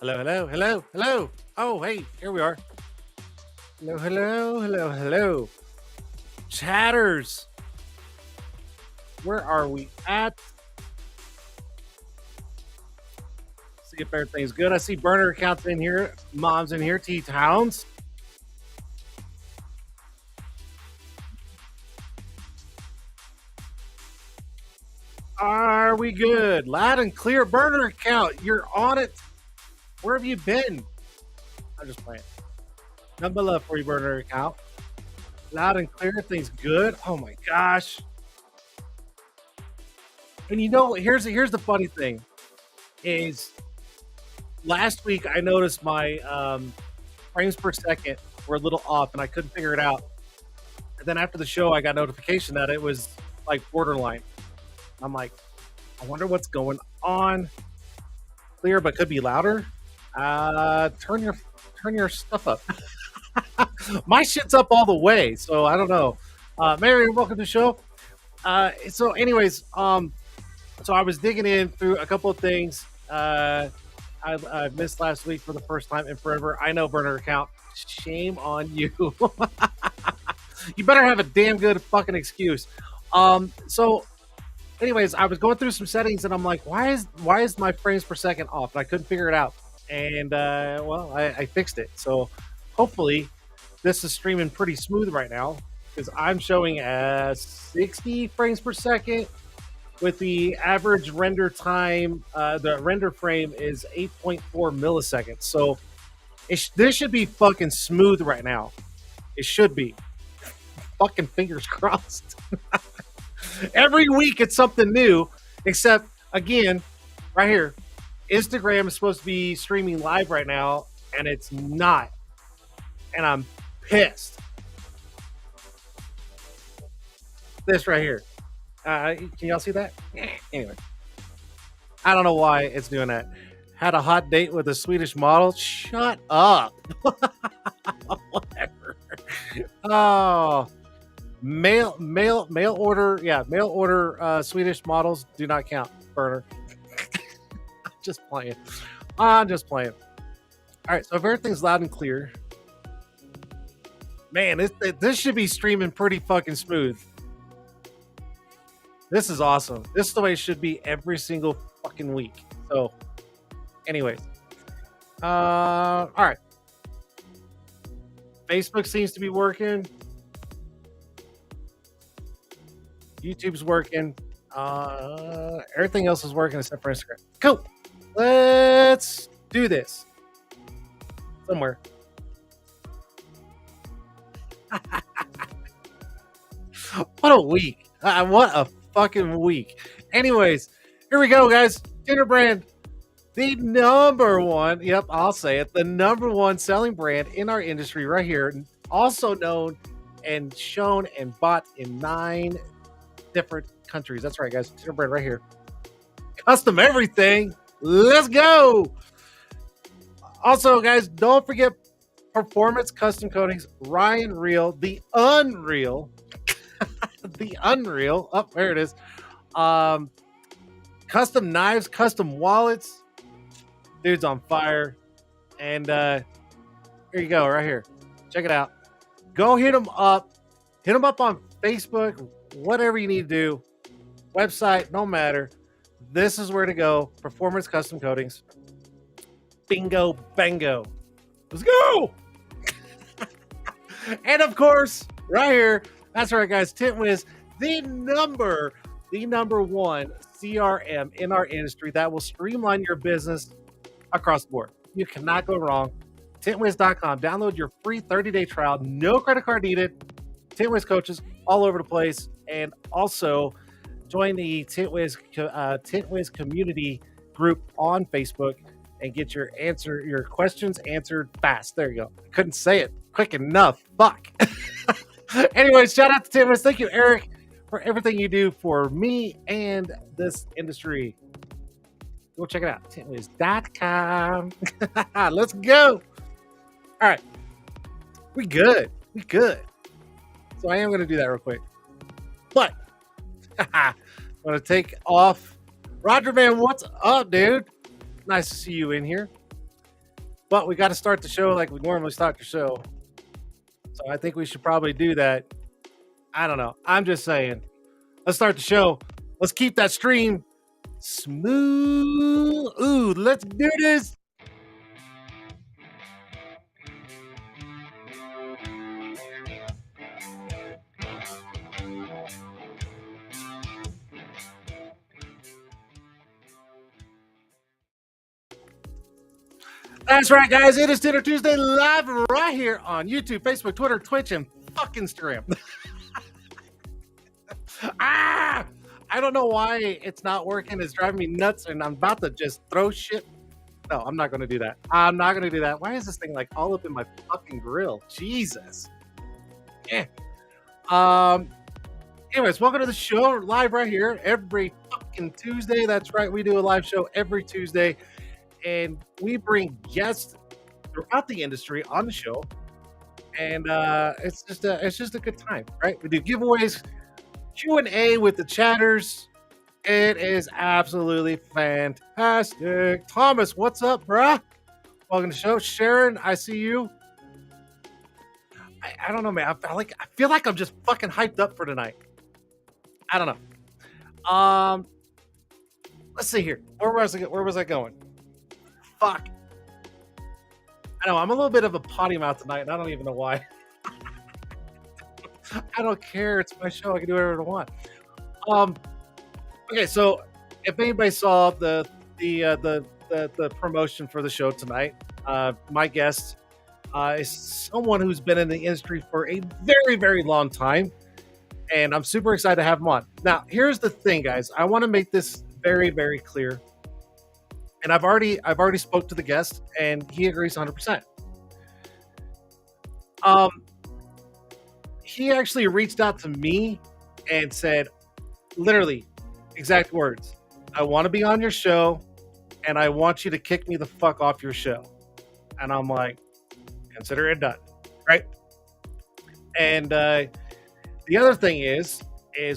Hello, hello, hello, hello. Oh, hey, here we are. Hello, hello, hello, hello. Chatters. Where are we at? See if everything's good. I see burner accounts in here. Mom's in here. T Towns. Are we good? Loud and clear burner account. You're on it. Where have you been? I'm just playing. Number love for you, burner account. Loud and clear. Things good. Oh my gosh. And here's the funny thing is last week I noticed my frames per second were a little off and I couldn't figure it out. And then after the show, I got notification that it was like borderline. I'm like, I wonder what's going on. Clear, but could be louder. Turn your stuff up. My shit's up all the way, so I don't know. Mary, welcome to the show. So I was digging in through a couple of things. I missed last week for the first time in forever. I know, burner account. Shame on you. You better have a damn good fucking excuse. So anyways, I was going through some settings and I'm like, why is my frames per second off? And I couldn't figure it out. And I fixed it. So hopefully this is streaming pretty smooth right now because I'm showing as 60 frames per second with the average render time. The render frame is 8.4 milliseconds. So this should be fucking smooth right now. It should be. Fucking fingers crossed. Every week it's something new, except again, right here, Instagram is supposed to be streaming live right now, and it's not. And I'm pissed. This right here. Can y'all see that? Anyway, I don't know why it's doing that. Had a hot date with a Swedish model. Shut up. Whatever. Oh. Mail order Swedish models do not count, burner. I'm just playing. All right, so if everything's loud and clear, man, this should be streaming pretty fucking smooth. This is awesome. This is the way it should be every single fucking week. So anyways, all right, Facebook seems to be working. YouTube's working. Everything else is working except for Instagram. Cool. Let's do this. Somewhere. What a week. What a fucking week. Anyways, here we go, guys. Tint'er brand. The number one, yep, I'll say it, the number one selling brand in our industry right here. Also known and shown and bought in 9 different countries. That's right, guys. Tint'er brand right here. Custom everything. Let's go. Also, guys, don't forget Performance Custom Coatings, Ryan Real, the Unreal. The Unreal. Oh, there it is. Custom knives, custom wallets. Dude's on fire. And here you go, right here. Check it out. Go hit him up. Hit him up on Facebook. Whatever you need to do, website, no matter. This is where to go. Performance Custom Coatings. Bingo, bango. Let's go. And of course, right here, that's right, guys. TintWiz, the number one CRM in our industry that will streamline your business across the board. You cannot go wrong. Tintwiz.com. Download your free 30-day trial. No credit card needed. Tintwiz coaches all over the place. And also join the Tintwiz community group on Facebook and get your questions answered fast. There you go. I couldn't say it quick enough. Fuck. Anyways, shout out to Tintwiz. Thank you, Eric, for everything you do for me and this industry. Go check it out. Tintwiz.com. Let's go. All right. We good. So I am going to do that real quick. But I'm going to take off. Roger, man, what's up, dude? Nice to see you in here. But we got to start the show like we normally start the show. So I think we should probably do that. I don't know. I'm just saying. Let's start the show. Let's keep that stream smooth. Ooh, let's do this. That's right, guys. It is Tint'er Tuesday live right here on YouTube, Facebook, Twitter, Twitch, and fucking Instagram. I don't know why it's not working. It's driving me nuts, and I'm about to just throw shit. No, I'm not going to do that. I'm not going to do that. Why is this thing like all up in my fucking grill? Jesus. Yeah. Anyways, welcome to the show live right here every fucking Tuesday. That's right. We do a live show every Tuesday, and we bring guests throughout the industry on the show, and it's just a good time, right? We do giveaways, Q&A with the chatters. It is absolutely fantastic. Thomas, what's up, bruh? Welcome to the show. Sharon, I see you. I don't know, man. I feel like I'm just fucking hyped up for tonight. I don't know. Let's see here. Where was I going? Fuck. I know I'm a little bit of a potty mouth tonight, and I don't even know why. I don't care. It's my show. I can do whatever I want. Okay, so if anybody saw the promotion for the show tonight, my guest is someone who's been in the industry for a very, very long time, and I'm super excited to have him on. Now, here's the thing, guys. I want to make this very, very clear, and I've already spoke to the guest, and he agrees 100%. He actually reached out to me and said, literally, exact words, I want to be on your show, and I want you to kick me the fuck off your show. And I'm like, consider it done, right? And the other thing is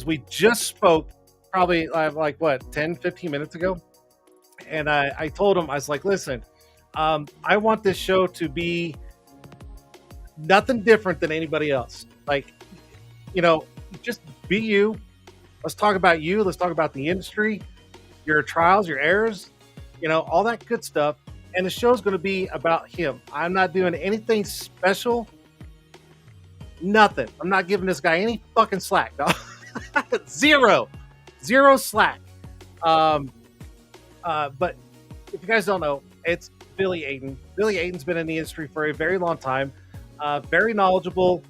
we just spoke probably like what, 10, 15 minutes ago. And I told him, I was like, listen, I want this show to be nothing different than anybody else. Like, just be you. Let's talk about you. Let's talk about the industry, your trials, your errors, all that good stuff. And the show's going to be about him. I'm not doing anything special. Nothing. I'm not giving this guy any fucking slack. No. Zero slack. But if you guys don't know, it's Billy Aiton. Billy Aiton's been in the industry for a very long time. Very knowledgeable,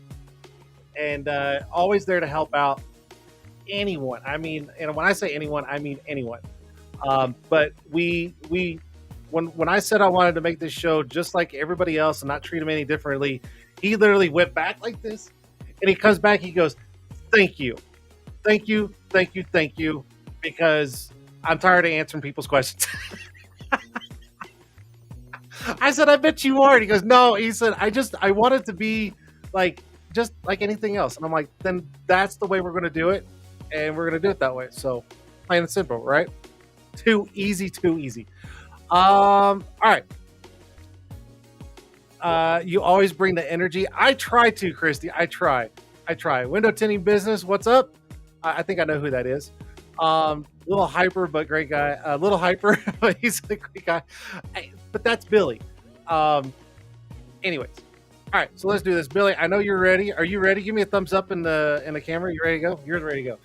and always there to help out anyone. I mean, and when I say anyone, I mean anyone. But when I said I wanted to make this show just like everybody else and not treat him any differently, he literally went back like this, and he comes back. He goes, "Thank you, because I'm tired of answering people's questions." I said, "I bet you are." And he goes, "No." He said, I want it to be just like anything else." And I'm like, then that's the way we're going to do it. And we're going to do it that way. So plain and simple, right? Too easy. All right. You always bring the energy. I try to, Christy. I try. Window tinting business. What's up? I think I know who that is. Little hyper, but great guy. Little hyper, but he's a great guy. But that's Billy. Anyways. All right, so let's do this. Billy, I know you're ready. Are you ready? Give me a thumbs up in the camera. You ready to go? You're ready to go.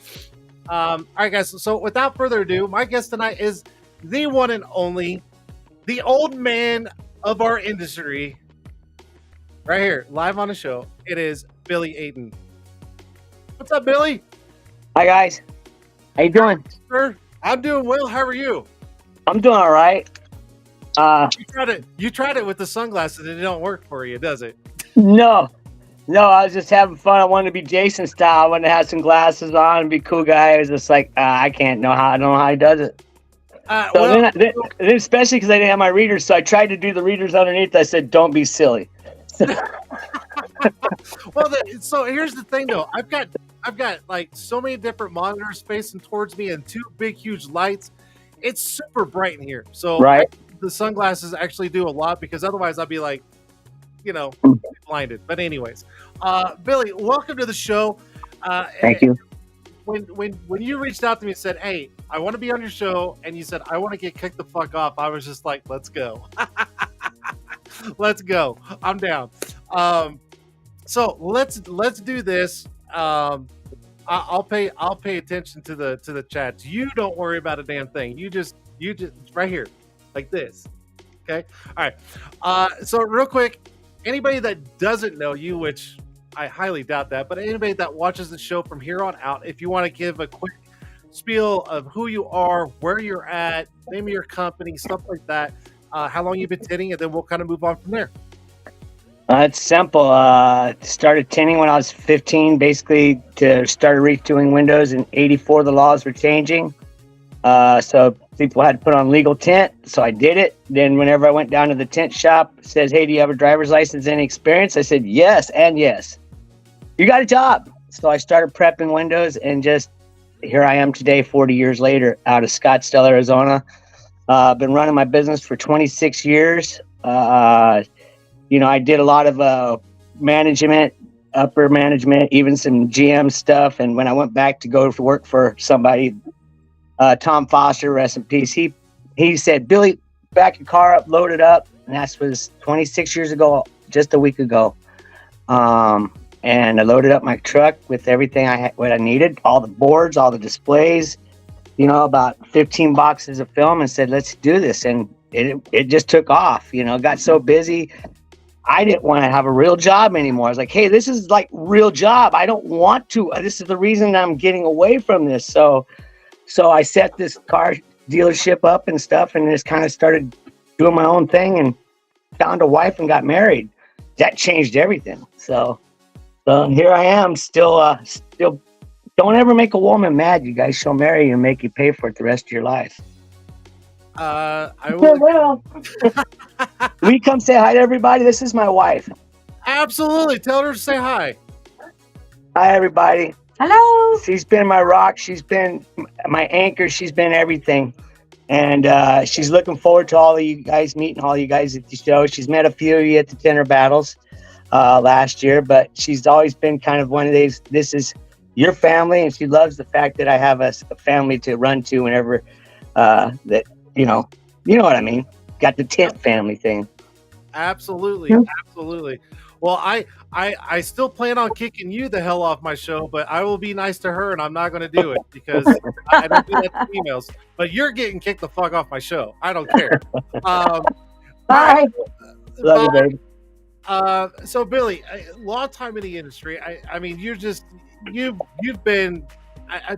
All right, guys. So without further ado, my guest tonight is the one and only, the old man of our industry, right here, live on the show. It is Billy Aiton. What's up, Billy? Hi, guys. How you doing? Sir, I'm doing well. How are you? I'm doing all right. You tried it with the sunglasses, and it don't work for you, does it? No, I was just having fun. I wanted to be Jason style. I wanted to have some glasses on and be a cool guy. I was just like, I don't know how he does it. Then especially because I didn't have my readers, so I tried to do the readers underneath. I said, "Don't be silly." Well, so here's the thing, though. I've got like so many different monitors facing towards me and two big, huge lights. It's super bright in here. So right. The sunglasses actually do a lot, because otherwise I'd be like, blinded. But anyways, Billy, welcome to the show. Thank you. when you reached out to me and said, "Hey, I want to be on your show," and you said, "I want to get kicked the fuck off," I was just like, "Let's go, let's go. I'm down." So let's do this. I'll pay attention to the chats. You don't worry about a damn thing. You just right here, like this. Okay. All right. So real quick, anybody that doesn't know you, which I highly doubt that, but anybody that watches the show from here on out, if you want to give a quick spiel of who you are, where you're at, name of your company, stuff like that, how long you've been tinting, and then we'll kind of move on from there. It's simple. Started tinting when I was 15, basically to start retooling windows. In '84, the laws were changing. So people had to put on legal tint. So I did it. Then whenever I went down to the tint shop, it says, "Hey, do you have a driver's license, any experience?" I said, "Yes, and yes." "You got a job." So I started prepping windows, and just here I am today, 40 years later, out of Scottsdale, Arizona. Been running my business for 26 years. I did a lot of management, upper management, even some GM stuff. And when I went back to go to work for somebody, Tom Foster, rest in peace, he said, "Billy, back your car up, load it up." And that was 26 years ago, just a week ago. And I loaded up my truck with everything what I needed, all the boards, all the displays, about 15 boxes of film, and said, "Let's do this." And it just took off, got so busy. I didn't want to have a real job anymore. I was like, "Hey, this is like real job. I don't want to. This is the reason I'm getting away from this." So I set this car dealership up and stuff, and just kind of started doing my own thing, and found a wife and got married. That changed everything. So here I am, still. Don't ever make a woman mad, you guys. She'll marry you and make you pay for it the rest of your life. I will. Will you come say hi to everybody? This is my wife. Absolutely. Tell her to say hi. Hi, everybody. Hello. She's been my rock. She's been my anchor. She's been everything. And she's looking forward to all of you guys, meeting all you guys at the show. She's met a few of you at the Tint'er battles last year, but she's always been kind of one of these, this is your family. And she loves the fact that I have a family to run to whenever that, you know what I mean? Got the tint family thing. Absolutely. Absolutely. Well, I still plan on kicking you the hell off my show, but I will be nice to her, and I'm not going to do it because I don't do that to females. But you're getting kicked the fuck off my show. I don't care. Bye. Love you, baby. So Billy, long time in the industry. I mean, you've been,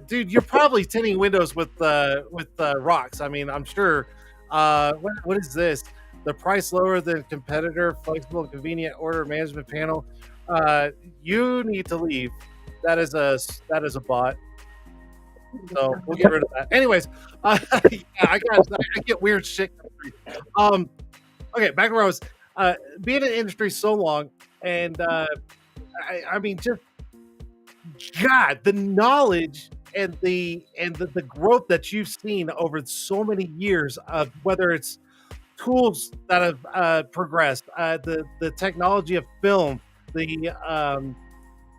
dude. You're probably tinting windows with rocks. I mean, I'm sure. What is this? The price lower than competitor, flexible and convenient order management panel. You need to leave. That is a bot. So we'll get rid of that. Anyways, I get weird shit. Okay, back where I was. Being in the industry so long, and I mean, just God, the knowledge and the growth that you've seen over so many years of whether it's tools that have progressed, the technology of film, the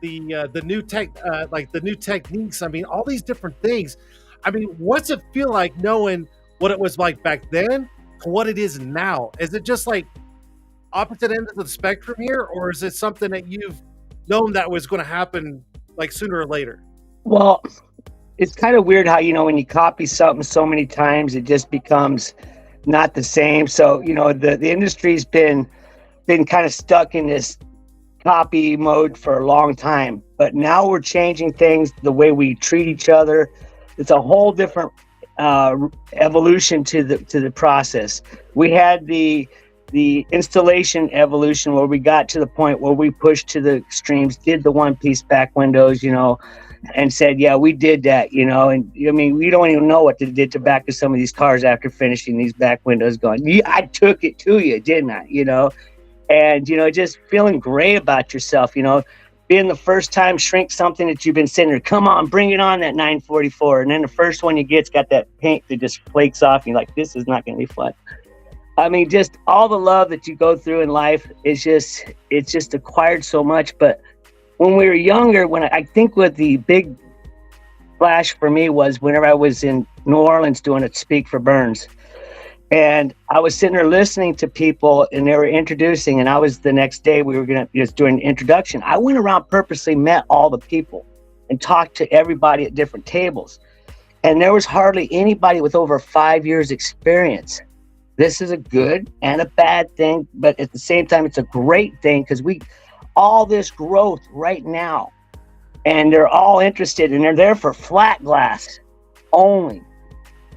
new tech, like the new techniques. I mean, all these different things. I mean, what's it feel like knowing what it was like back then to what it is now? Is it just like opposite ends of the spectrum here, or is it something that you've known that was going to happen like sooner or later? Well, it's kind of weird how, when you copy something so many times, it just becomes not the same. So, the industry's been kind of stuck in this copy mode for a long time, but now we're changing things, the way we treat each other. It's a whole different evolution to the process. We had the installation evolution where we got to the point where we pushed to the extremes, did the one-piece back windows, and said, yeah, we did that, and I mean, we don't even know what they did to back of some of these cars after finishing these back windows going, yeah, I took it to you, didn't I, and, just feeling great about yourself, being the first time shrink something that you've been sitting there, come on, bring it on, that 944. And then the first one you get's got that paint that just flakes off. And you're like, this is not going to be fun. I mean, just all the love that you go through in life it's just acquired so much. But when we were younger, when I think what the big flash for me was whenever I was in New Orleans doing a Speak for Burns. And I was sitting there listening to people, and they were introducing, and I was the next day we were going to just doing an introduction. I went around, purposely met all the people and talked to everybody at different tables. And there was hardly anybody with over 5 years experience. This is a good and a bad thing, but at the same time, it's a great thing because all this growth right now, and they're all interested, and they're there for flat glass only.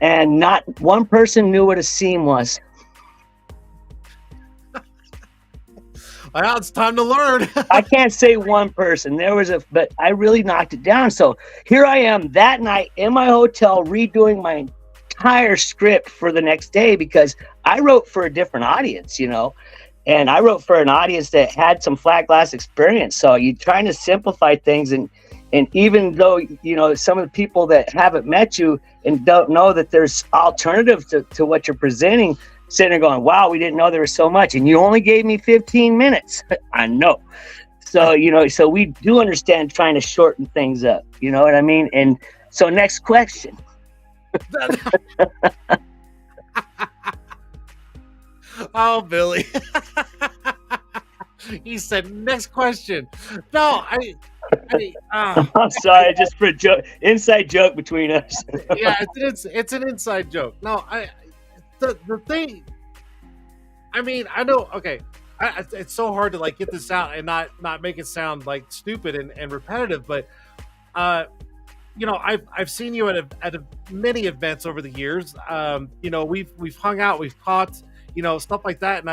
And not one person knew what a seam was. Well, it's time to learn. I can't say one person. But I really knocked it down. So here I am that night in my hotel redoing my entire script for the next day because I wrote for a different audience, and I wrote for an audience that had some flat glass experience. So you're trying to simplify things, and even though, some of the people that haven't met you and don't know that there's alternatives to what you're presenting, sitting there going, wow, we didn't know there was so much. And you only gave me 15 minutes. I know. So, so we do understand trying to shorten things up. You know what I mean? And so next question. Oh, Billy. He said, next question. No, I'm sorry, just for a joke, inside joke between us. Yeah, it's an inside joke. No, the thing. I mean, I know. Okay, it's so hard to get this out and not make it sound stupid and repetitive. But I've seen you at many events over the years. We've hung out, we've talked, stuff like that, and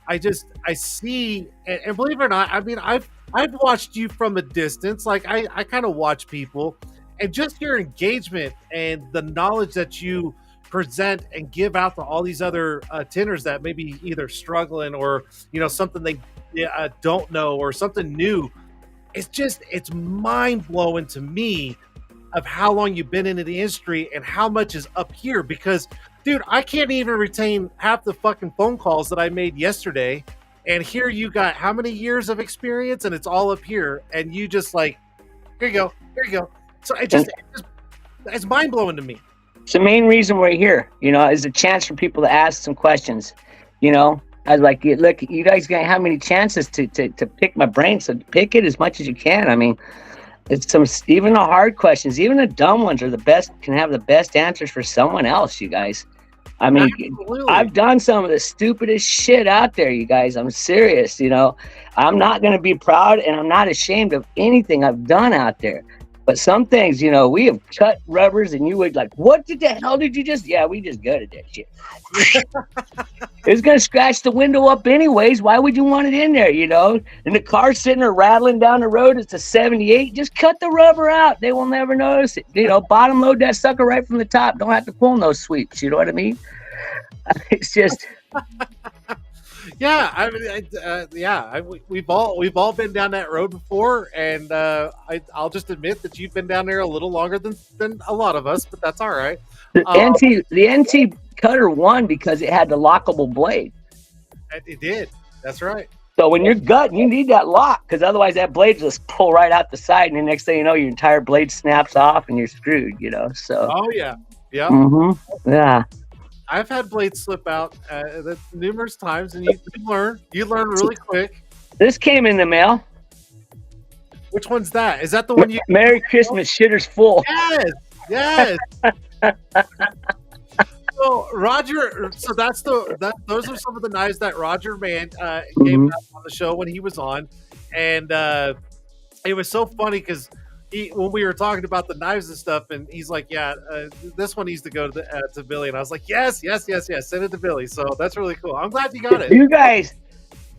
I see, and believe it or not, I mean, I've watched you from a distance. I kind of watch people, and just your engagement and the knowledge that you present and give out to all these other Tint'ers that maybe either struggling or something they don't know or something new. It's mind blowing to me of how long you've been into the industry and how much is up here, because dude, I can't even retain half the fucking phone calls that I made yesterday. And here you got how many years of experience, and it's all up here. And you just here you go. So it's mind blowing to me. It's the main reason we're here, is a chance for people to ask some questions. I was like, look, you guys gonna have many chances to pick my brain, so pick it as much as you can. I mean, it's even the hard questions, even the dumb ones are can have the best answers for someone else, you guys. I mean, absolutely. I've done some of the stupidest shit out there, you guys. I'm serious, I'm not going to be proud, and I'm not ashamed of anything I've done out there. But some things, we have cut rubbers, and you would what the hell did you just? Yeah, we just gutted that shit. It's going to scratch the window up anyways. Why would you want it in there, And the car's sitting there rattling down the road. It's a 78. Just cut the rubber out. They will never notice it. Bottom load that sucker right from the top. Don't have to pull no sweeps. You know what I mean? It's just... Yeah, I mean, we've all been down that road before, and I'll just admit that you've been down there a little longer than a lot of us, but that's all right. The NT cutter won because it had the lockable blade. It did. That's right. So when you're gutting, you need that lock, because otherwise that blade just pull right out the side, and the next thing you know, your entire blade snaps off and you're screwed. So. Oh yeah. Yeah. Mm-hmm. Yeah. I've had blades slip out numerous times, and you learn really quick. This came in the mail. Which one's that? Is that the one you? Merry Christmas, shitter's full. Yes. So Roger, those are some of the knives that Roger Mann gave out on the show when he was on, and it was so funny because when we were talking about the knives and stuff, and he's like, yeah, this one needs to go to Billy. And I was like, yes, send it to Billy. So that's really cool. I'm glad you got it. You guys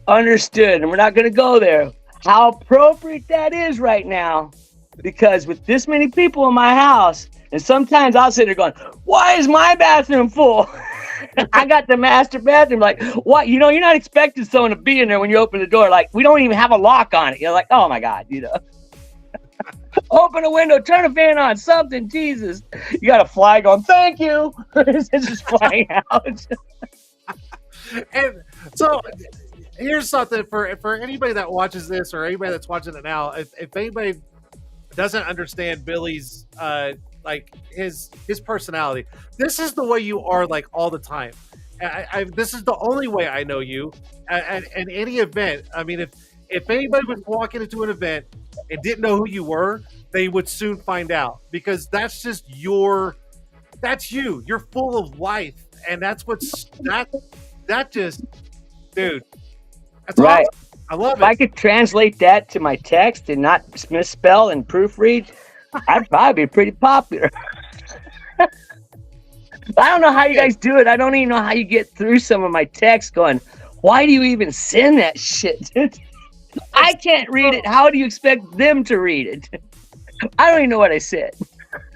understood, and we're not going to go there, how appropriate that is right now, because with this many people in my house, and sometimes I'll sit there going, why is my bathroom full? I got the master bathroom. What? You're not expecting someone to be in there when you open the door. We don't even have a lock on it. You're like, oh my God, Open a window, turn a fan on, something, Jesus. You got a flag on, thank you. It's just flying out. And so here's something for anybody that watches this or anybody that's watching it now. If anybody doesn't understand Billy's like his personality. This is the way you are, like, all the time. This is the only way I know you. At any event, I mean, if anybody was walking into an event and didn't know who you were, they would soon find out, because that's just that's you. You're full of life, and that's what's that just, dude. That's Right. awesome. I love If I it. could translate that to my text and not misspell and proofread, I'd probably be pretty popular. I don't know how you guys do it. I don't even know how you get through some of my texts going, why do you even send that shit? I can't read it. How do you expect them to read it? I don't even know what I said.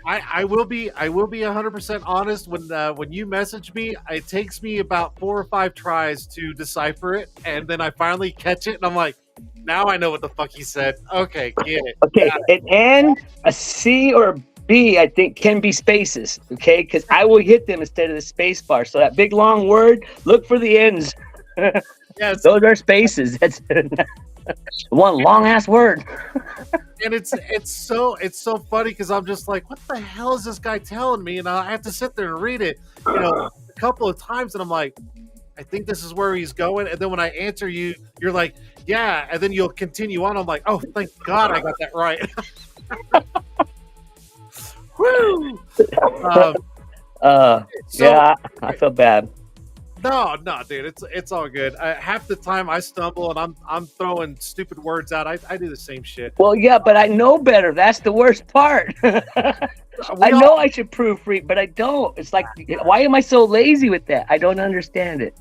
I will be 100% honest. When you message me, it takes me about 4 or 5 tries to decipher it, and then I finally catch it, and I'm like, now I know what the fuck he said. Okay, get it. Okay, an N, a C, or a B, I think, can be spaces. Okay, because I will hit them instead of the space bar. So that big long word, look for the N's. Yes, Those are spaces. That's one long ass word. and it's so funny, because I'm just like, what the hell is this guy telling me? And I have to sit there and read it, a couple of times, and I'm like, I think this is where he's going. And then when I answer you, you're like, yeah, and then you'll continue on. I'm like, oh, thank God I got that right. Woo! Yeah, I feel bad. No, dude, it's all good. Half the time I stumble and I'm throwing stupid words out. I do the same shit. Well, yeah, but I know better. That's the worst part. I know I should proofread, but I don't. It's like, why am I so lazy with that? I don't understand it.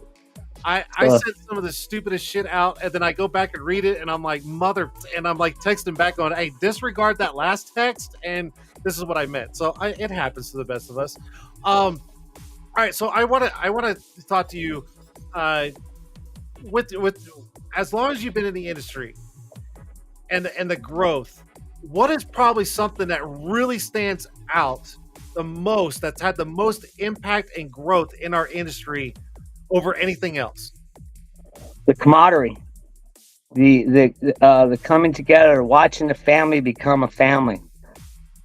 I send some of the stupidest shit out, and then I go back and read it, and I'm like, and I'm like texting back going, hey, disregard that last text, and this is what I meant. So it happens to the best of us. All right, so I want to talk to you, with as long as you've been in the industry, and the growth. What is probably something that really stands out the most, that's had the most impact and growth in our industry over anything else? The camaraderie, the coming together, watching the family become a family,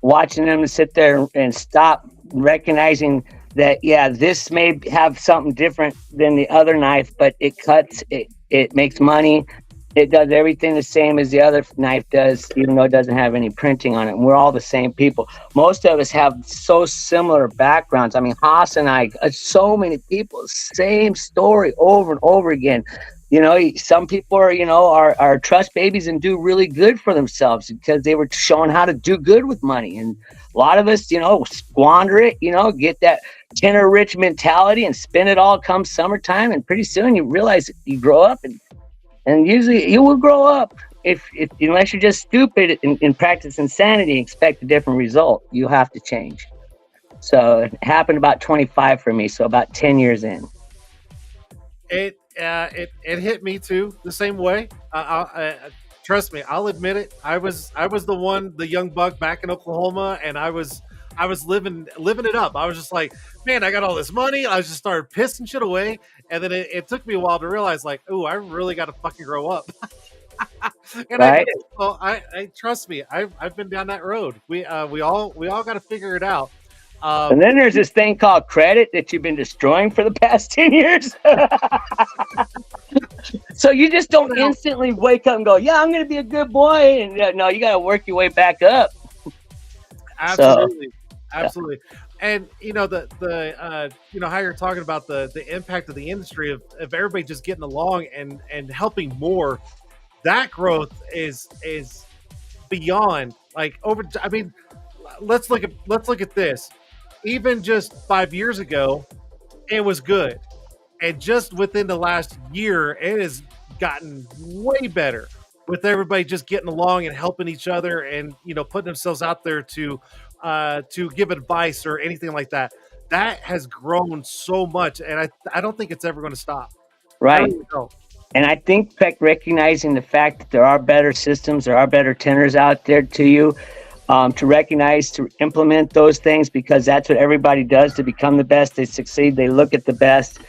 watching them sit there and stop recognizing that, yeah, this may have something different than the other knife, but it cuts, it makes money, it does everything the same as the other knife does, even though it doesn't have any printing on it. And we're all the same people. Most of us have so similar backgrounds. I mean, Haas and I, so many people, same story over and over again. Some people are trust babies and do really good for themselves because they were shown how to do good with money. And a lot of us, squander it, get that Tint'er rich mentality and spend it all come summertime. And pretty soon you realize you grow up, and usually you will grow up if unless you're just stupid and practice insanity and expect a different result. You have to change. So it happened about 25 for me. So about 10 years in. It hit me too the same way. Trust me, I'll admit it. I was the young buck back in Oklahoma, and I was living it up. I was just like, man, I got all this money. I just started pissing shit away, and then it took me a while to realize, like, oh, I really got to fucking grow up. And right? I trust me, I've been down that road. We all got to figure it out. And then there's this thing called credit that you've been destroying for the past 10 years. So you just don't instantly wake up and go, yeah, I'm going to be a good boy. And no, you got to work your way back up. Absolutely. Absolutely. And the how you're talking about the impact of the industry of everybody just getting along and helping more, that growth is beyond, like, over. I mean, let's look at this. Even just 5 years ago, it was good. And just within the last year, it has gotten way better, with everybody just getting along and helping each other, and putting themselves out there to give advice or anything like that. That has grown so much, and I don't think it's ever going to stop. Right. And I think recognizing the fact that there are better systems, there are better Tint'ers out there to you, to recognize, to implement those things, because that's what everybody does to become the best. They succeed. They look at the best.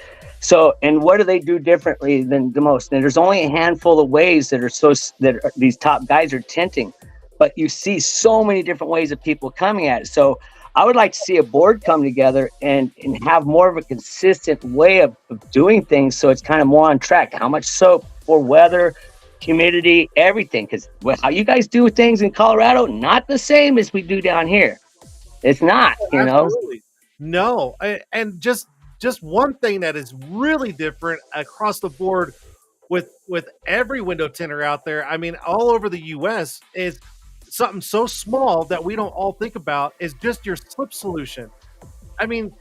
So, and what do they do differently than the most? And there's only a handful of ways that these top guys are tinting, but you see so many different ways of people coming at it. So I would like to see a board come together and have more of a consistent way of doing things, so it's kind of more on track. How much soap for weather, humidity, everything. Because how you guys do things in Colorado, not the same as we do down here. It's not, you know. No, and just one thing that is really different across the board with every window tinter out there. I mean, all over the U.S. is something so small that we don't all think about is just your slip solution. I mean,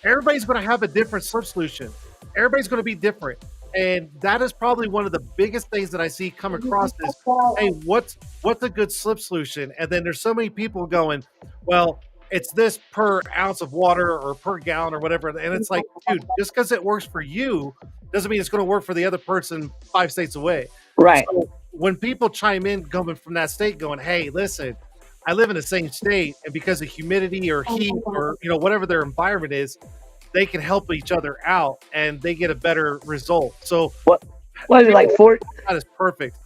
everybody's going to have a different slip solution. Everybody's going to be different. And that is probably one of the biggest things that I see come across is, hey, what's a good slip solution? And then there's so many people going, well, it's this per ounce of water or per gallon or whatever. And it's like, dude, just because it works for you doesn't mean it's going to work for the other person 5 states away. Right. So when people chime in coming from that state going, hey, listen, I live in the same state, and because of humidity or heat or, you know, whatever their environment is, they can help each other out and they get a better result. So what is it like 40? That is perfect.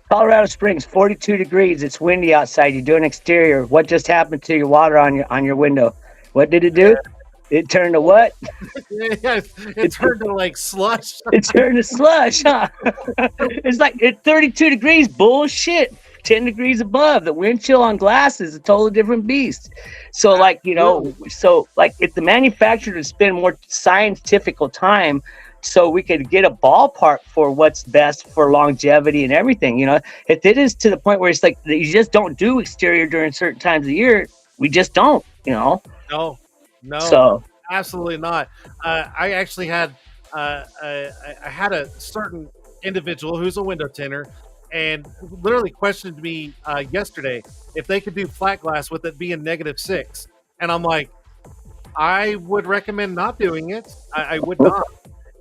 Colorado Springs, 42 degrees. It's windy outside. You do an exterior. What just happened to your water on your window? What did it do? It turned to what? It turned to like slush. It turned to slush, huh? It's like at 32 degrees. Bullshit. 10 degrees above. The wind chill on glass is a totally different beast. So, like, you know, if the manufacturer to spend more scientific time so we could get a ballpark for what's best for longevity and everything, you know, if it is to the point where it's like you just don't do exterior during certain times of the year, we just don't, you know. No, so absolutely not. I actually had I had a certain individual who's a window tinter and literally questioned me yesterday if they could do flat glass with it being -6, and I'm like, I would recommend not doing it. I would not.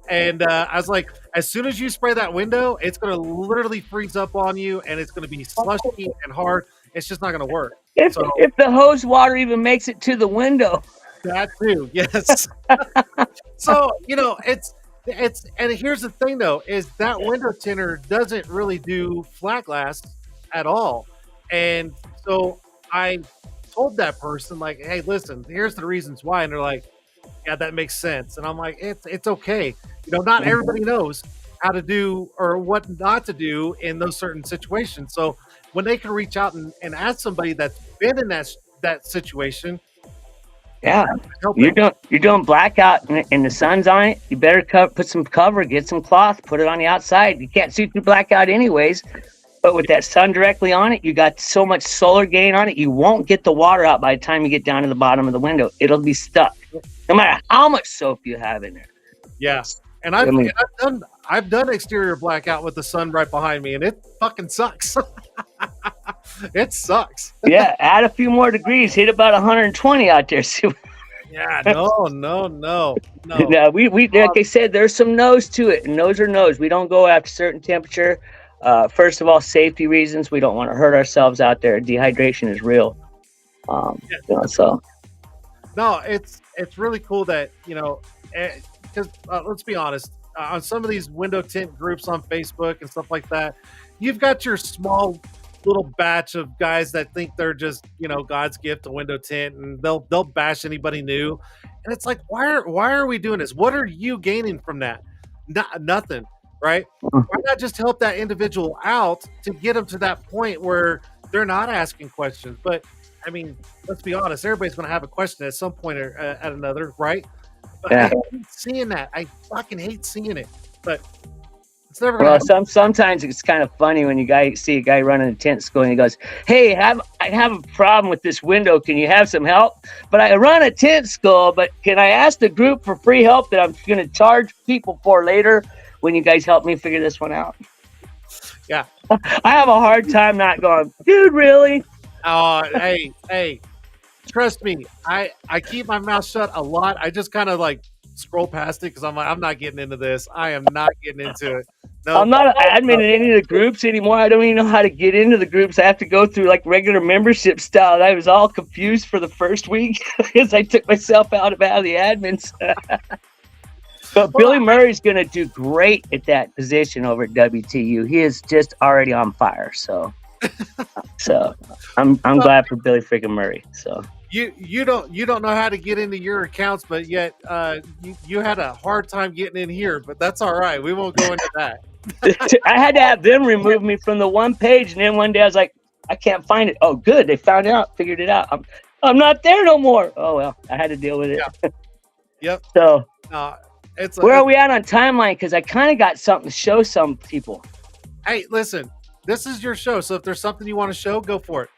And I was like, as soon as you spray that window, it's going to literally freeze up on you, and it's going to be slushy and hard. It's just not going to work. If the hose water even makes it to the window. That too, yes. So, you know, it's and here's the thing though, is that window tinter doesn't really do flat glass at all. And so I told that person, like, hey, listen, here's the reasons why. And they're like, yeah, that makes sense. And I'm like, it's okay. You know, not everybody knows how to do or what not to do in those certain situations. So when they can reach out and ask somebody that's been in that situation. Yeah, you're doing blackout and the sun's on it. You better put some cover, get some cloth, put it on the outside. You can't see through blackout anyways. But with that sun directly on it, you got so much solar gain on it, you won't get the water out by the time you get down to the bottom of the window. It'll be stuck, no matter how much soap you have in there. Yeah, and I've done exterior blackout with the sun right behind me, and it fucking sucks. It sucks. Yeah, add a few more degrees, hit about 120 out there. Yeah, no. No, we like I said, there's some no's to it, and no's are no's. We don't go after certain temperature. First of all, safety reasons. We don't want to hurt ourselves out there. Dehydration is real. You know, so. No, it's really cool that, you know, because let's be honest, on some of these window tint groups on Facebook and stuff like that, you've got your small little batch of guys that think they're just, you know, God's gift to window tint, and they'll bash anybody new. And it's like, why are we doing this? What are you gaining from that? Nothing, right? Why not just help that individual out to get them to that point where they're not asking questions? But I mean, let's be honest, everybody's going to have a question at some point or at another, right? But yeah. I hate seeing that. I fucking hate seeing it. But it's never going to happen. Sometimes it's kind of funny when you see a guy running a tent school and he goes, hey, I have a problem with this window. Can you have some help? But I run a tent school, but can I ask the group for free help that I'm going to charge people for later when you guys help me figure this one out? Yeah. I have a hard time not going, dude, really? Hey, trust me, I keep my mouth shut a lot. I just kind of like scroll past it because I'm like, I'm not getting into this. I am not getting into it. No, I'm not an admin in any of the groups anymore. I don't even know how to get into the groups. I have to go through like regular membership style. And I was all confused for the first week because I took myself out of the admins. But Billy Murray's going to do great at that position over at WTU. He is just already on fire. So I'm glad for Billy freaking Murray. So you don't know how to get into your accounts, but yet you had a hard time getting in here. But that's all right. We won't go into that. I had to have them remove me from the one page, and then one day I was like, I can't find it. Oh, good, they found out, figured it out. I'm not there no more. Oh well, I had to deal with it. Yeah. Yep. So where are we at on timeline? Because I kind of got something to show some people. Hey, listen, this is your show, so if there's something you want to show, go for it.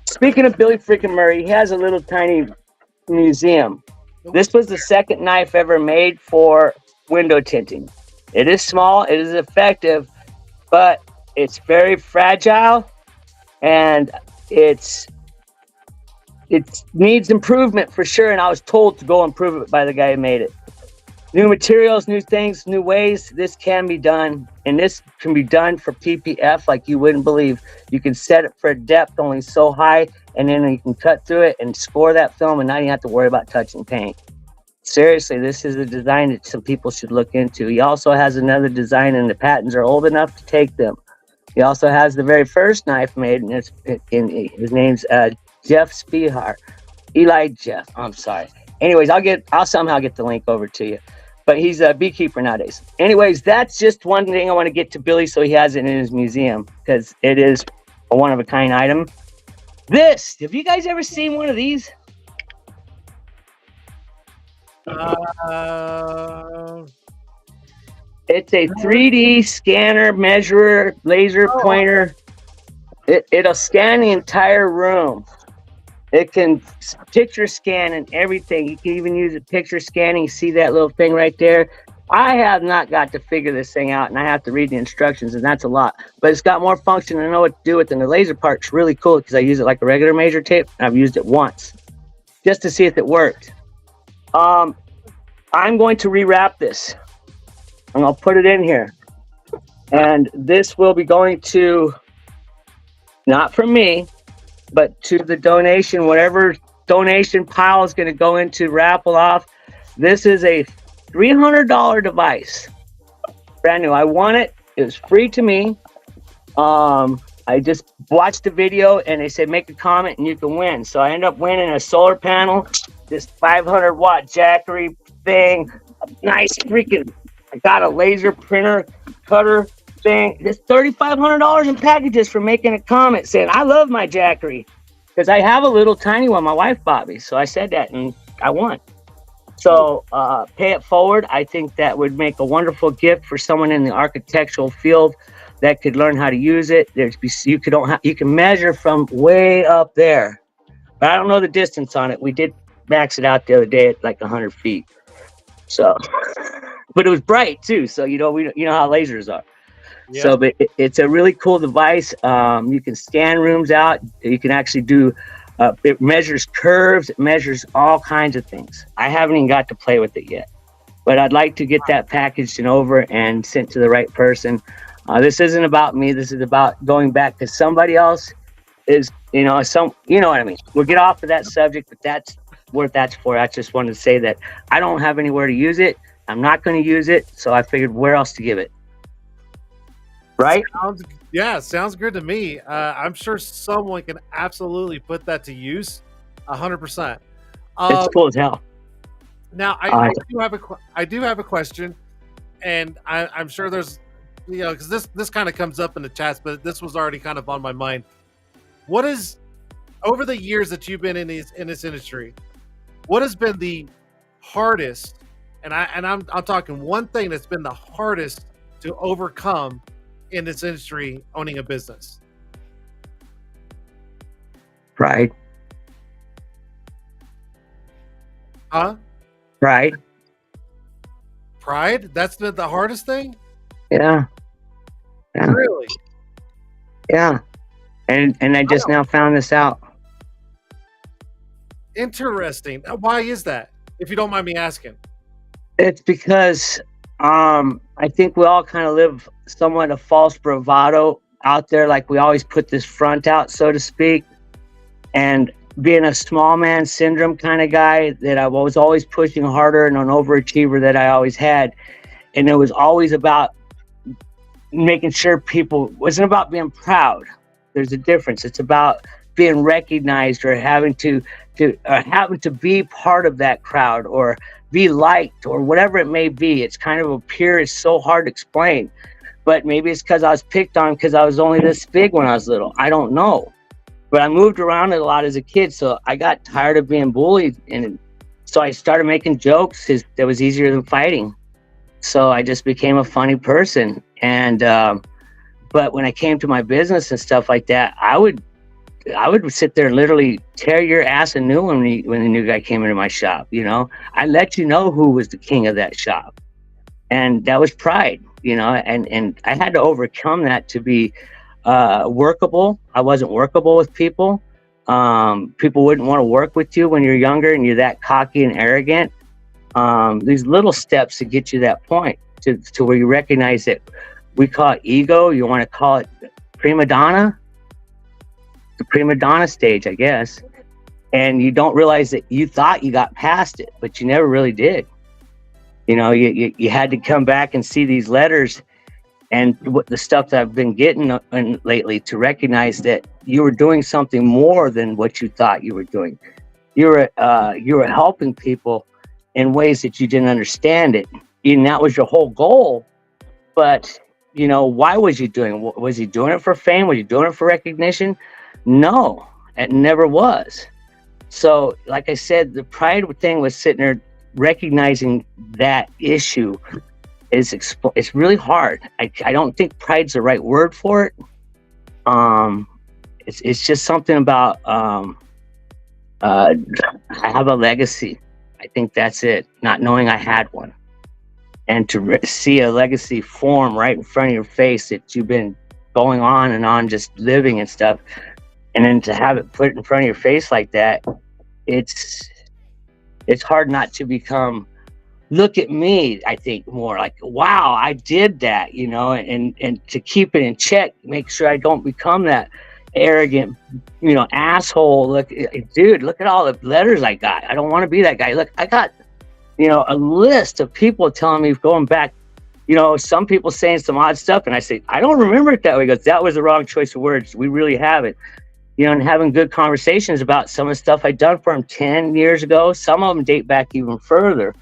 Speaking of Billy freaking Murray, he has a little tiny museum. This was the second knife ever made for window tinting. It is small, it is effective, but it's very fragile, and it needs improvement for sure. And I was told to go improve it by the guy who made it. New materials, new things, new ways. This can be done, and this can be done for PPF like you wouldn't believe. You can set it for a depth only so high, and then you can cut through it and score that film, and now you have to worry about touching paint. Seriously, this is a design that some people should look into. He also has another design, and the patents are old enough to take them. He also has the very first knife made, and his name's Jeff Spihar. Eli Jeff. I'm sorry. Anyways, I'll somehow get the link over to you. But he's a beekeeper nowadays. Anyways, that's just one thing I want to get to Billy so he has it in his museum, because it is a one-of-a-kind item. Have you guys ever seen one of these? It's a 3D scanner, measurer, laser pointer. It'll scan the entire room. It can picture scan and everything. You can even use a picture scanning. See that little thing right there? I have not got to figure this thing out, and I have to read the instructions, and that's a lot. But it's got more function and I know what to do with it. And the laser part's really cool because I use it like a regular major tape, and I've used it once just to see if it worked. I'm going to rewrap this, and I'll put it in here. And this will be going to, not from me, but to the donation, whatever donation pile is going to go into raffle off. This is a $300 device, brand new. I won it. It was free to me. I just watched the video and they said make a comment and you can win. So I ended up winning a solar panel, this 500 watt Jackery thing, a nice freaking. I got a laser printer cutter thing. This $3,500 in packages for making a comment saying I love my Jackery, because I have a little tiny one my wife bought me. So I said that and I won. So pay it forward. I think that would make a wonderful gift for someone in the architectural field that could learn how to use it. You can measure from way up there, but I don't know the distance on it. We did max it out the other day at like 100 feet. So, but it was bright too. So you know how lasers are. Yeah. So, but it's a really cool device. You can scan rooms out. You can actually do. It measures curves. It measures all kinds of things. I haven't even got to play with it yet, but I'd like to get that packaged and over and sent to the right person. This isn't about me. This is about going back to somebody else. Is you know what I mean. We'll get off of that subject, but that's what that's for. I just wanted to say that I don't have anywhere to use it. I'm not going to use it, so I figured where else to give it. Right? Sounds good to me. I'm sure someone can absolutely put that to use 100%. It's cool as hell. Now, I do have a question, and I'm sure there's, because this kind of comes up in the chats, but this was already kind of on my mind. What is, over the years that you've been in this industry, what has been the hardest, and I'm talking one thing that's been the hardest to overcome in this industry, owning a business? Pride. Huh? Pride. Pride? That's the hardest thing? Yeah. Really? Yeah. And I just now found this out. Interesting. Why is that, if you don't mind me asking? It's because I think we all kind of live somewhat a false bravado out there. Like we always put this front out, so to speak. And being a small man syndrome kind of guy, that I was always pushing harder and an overachiever that I always had. And it was always about making sure people, wasn't about being proud. There's a difference. It's about being recognized or having to to happen to be part of that crowd or be liked or whatever it may be. It's kind of it's so hard to explain. But maybe it's because I was picked on because I was only this big when I was little. I don't know. But I moved around a lot as a kid, so I got tired of being bullied. And so I started making jokes that was easier than fighting. So I just became a funny person. And but when I came to my business and stuff like that, I would sit there and literally tear your ass a new one when the new guy came into my shop. I let you know who was the king of that shop, and that was pride. And I had to overcome that to be workable. I wasn't workable with people. People wouldn't want to work with you when you're younger and you're that cocky and arrogant. These little steps to get you that point to where you recognize that we call it ego. You want to call it prima donna, the prima donna stage, I guess. And you don't realize that you thought you got past it, but you never really did. You had to come back and see these letters and what the stuff that I've been getting lately to recognize that you were doing something more than what you thought you were doing. You were helping people in ways that you didn't understand it. And that was your whole goal. But, why was you doing it? Was he doing it for fame? Was he doing it for recognition? No, it never was. So, like I said, the pride thing was sitting there recognizing that issue it's really hard. I don't think pride's the right word for it. It's just something about I have a legacy. I think that's it. Not knowing I had one, and to see a legacy form right in front of your face that you've been going on and on, just living and stuff, and then to have it put in front of your face like that, it's hard not to become, look at me, I think more like, wow, I did that, and to keep it in check, make sure I don't become that arrogant, asshole. Look at all the letters I got. I don't want to be that guy. Look, I got, a list of people telling me, going back, some people saying some odd stuff, and I say, I don't remember it that way. He goes, that was the wrong choice of words. We really haven't. And having good conversations about some of the stuff I'd done for him 10 years ago. Some of them date back even further,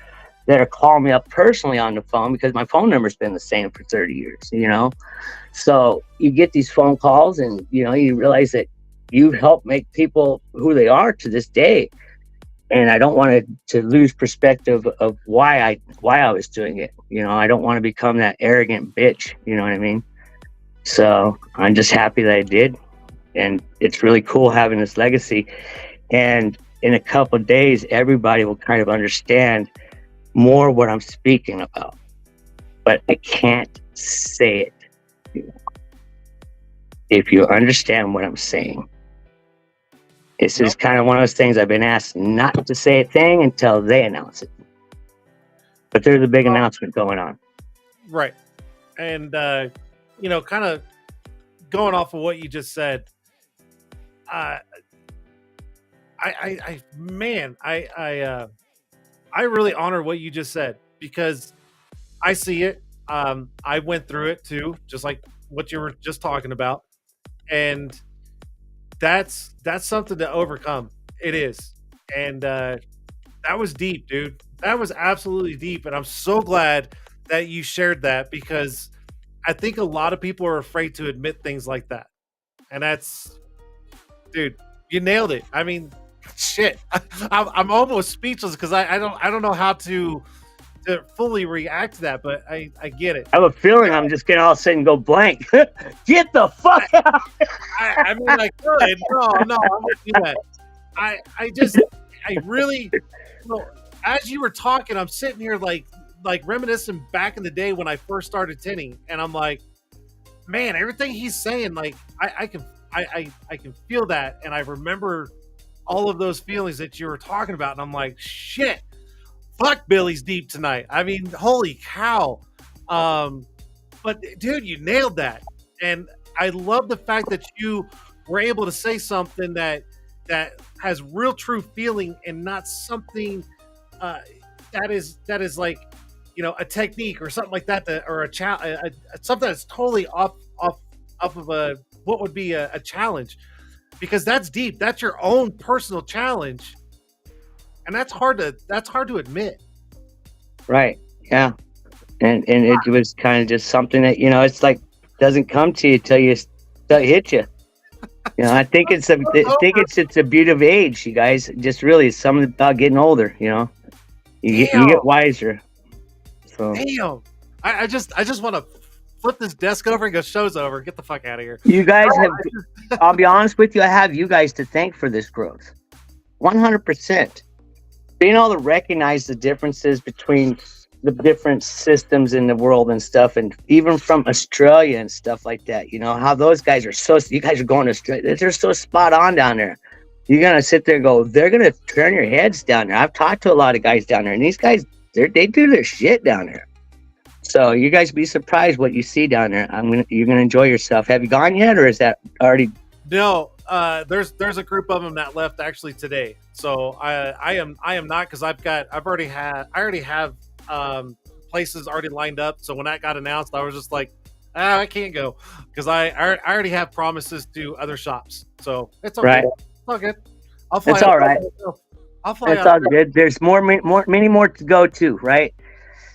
that are calling me up personally on the phone because my phone number's been the same for 30 years, So you get these phone calls and, you realize that you help make people who they are to this day. And I don't want to lose perspective of why I was doing it. I don't want to become that arrogant bitch. You know what I mean? So I'm just happy that I did. And it's really cool having this legacy. And in a couple of days, everybody will kind of understand more what I'm speaking about. But I can't say it. If you understand what I'm saying. This is kind of one of those things I've been asked not to say a thing until they announce it. But there's a big announcement going on. Right. And, kind of going off of what you just said, I really honor what you just said because I see it. I went through it too, just like what you were just talking about. And that's something to overcome. It is. And that was deep, dude. That was absolutely deep. And I'm so glad that you shared that because I think a lot of people are afraid to admit things like that. And that's, dude, you nailed it. I mean, shit. I'm almost speechless because I don't know how to fully react to that, but I get it. I have a feeling I'm just gonna all of a sudden go blank. Get the fuck out. I mean, I could. No, I won't do that. I really, as you were talking, I'm sitting here like reminiscing back in the day when I first started tinting, and I'm like, man, everything he's saying, like I can feel that, and I remember all of those feelings that you were talking about, and I'm like, shit. Fuck, Billy's deep tonight. I mean, holy cow. But dude, you nailed that. And I love the fact that you were able to say something that has real true feeling and not something that is like, a technique or something like that, or something that's totally off of what would be a challenge, because that's deep. That's your own personal challenge. and that's hard to admit. Right. Yeah. And it was kind of just something that, it's like doesn't come to you till it hit you. I think it's a beauty of age, you guys. Just really something about getting older. You get wiser. So damn, I just want to flip this desk over and go, show's over. Get the fuck out of here. You guys have. I'll be honest with you. I have you guys to thank for this growth. 100%. Being able to recognize the differences between the different systems in the world and stuff, and even from Australia and stuff like that, how those guys are you guys are going to Australia, they're so spot on down there. You're gonna sit there and go, they're gonna turn your heads down there. I've talked to a lot of guys down there, and these guys, they do their shit down there. So you guys be surprised what you see down there. You're gonna enjoy yourself. Have you gone yet, or is that already? No, there's a group of them that left actually today. So I am not, because I already have places already lined up. So when that got announced, I was just like, I can't go, because I already have promises to other shops. So it's okay. Right. It's all good. I'll fly. It's all right. I'll fly. It's all good. There's many more to go to, right?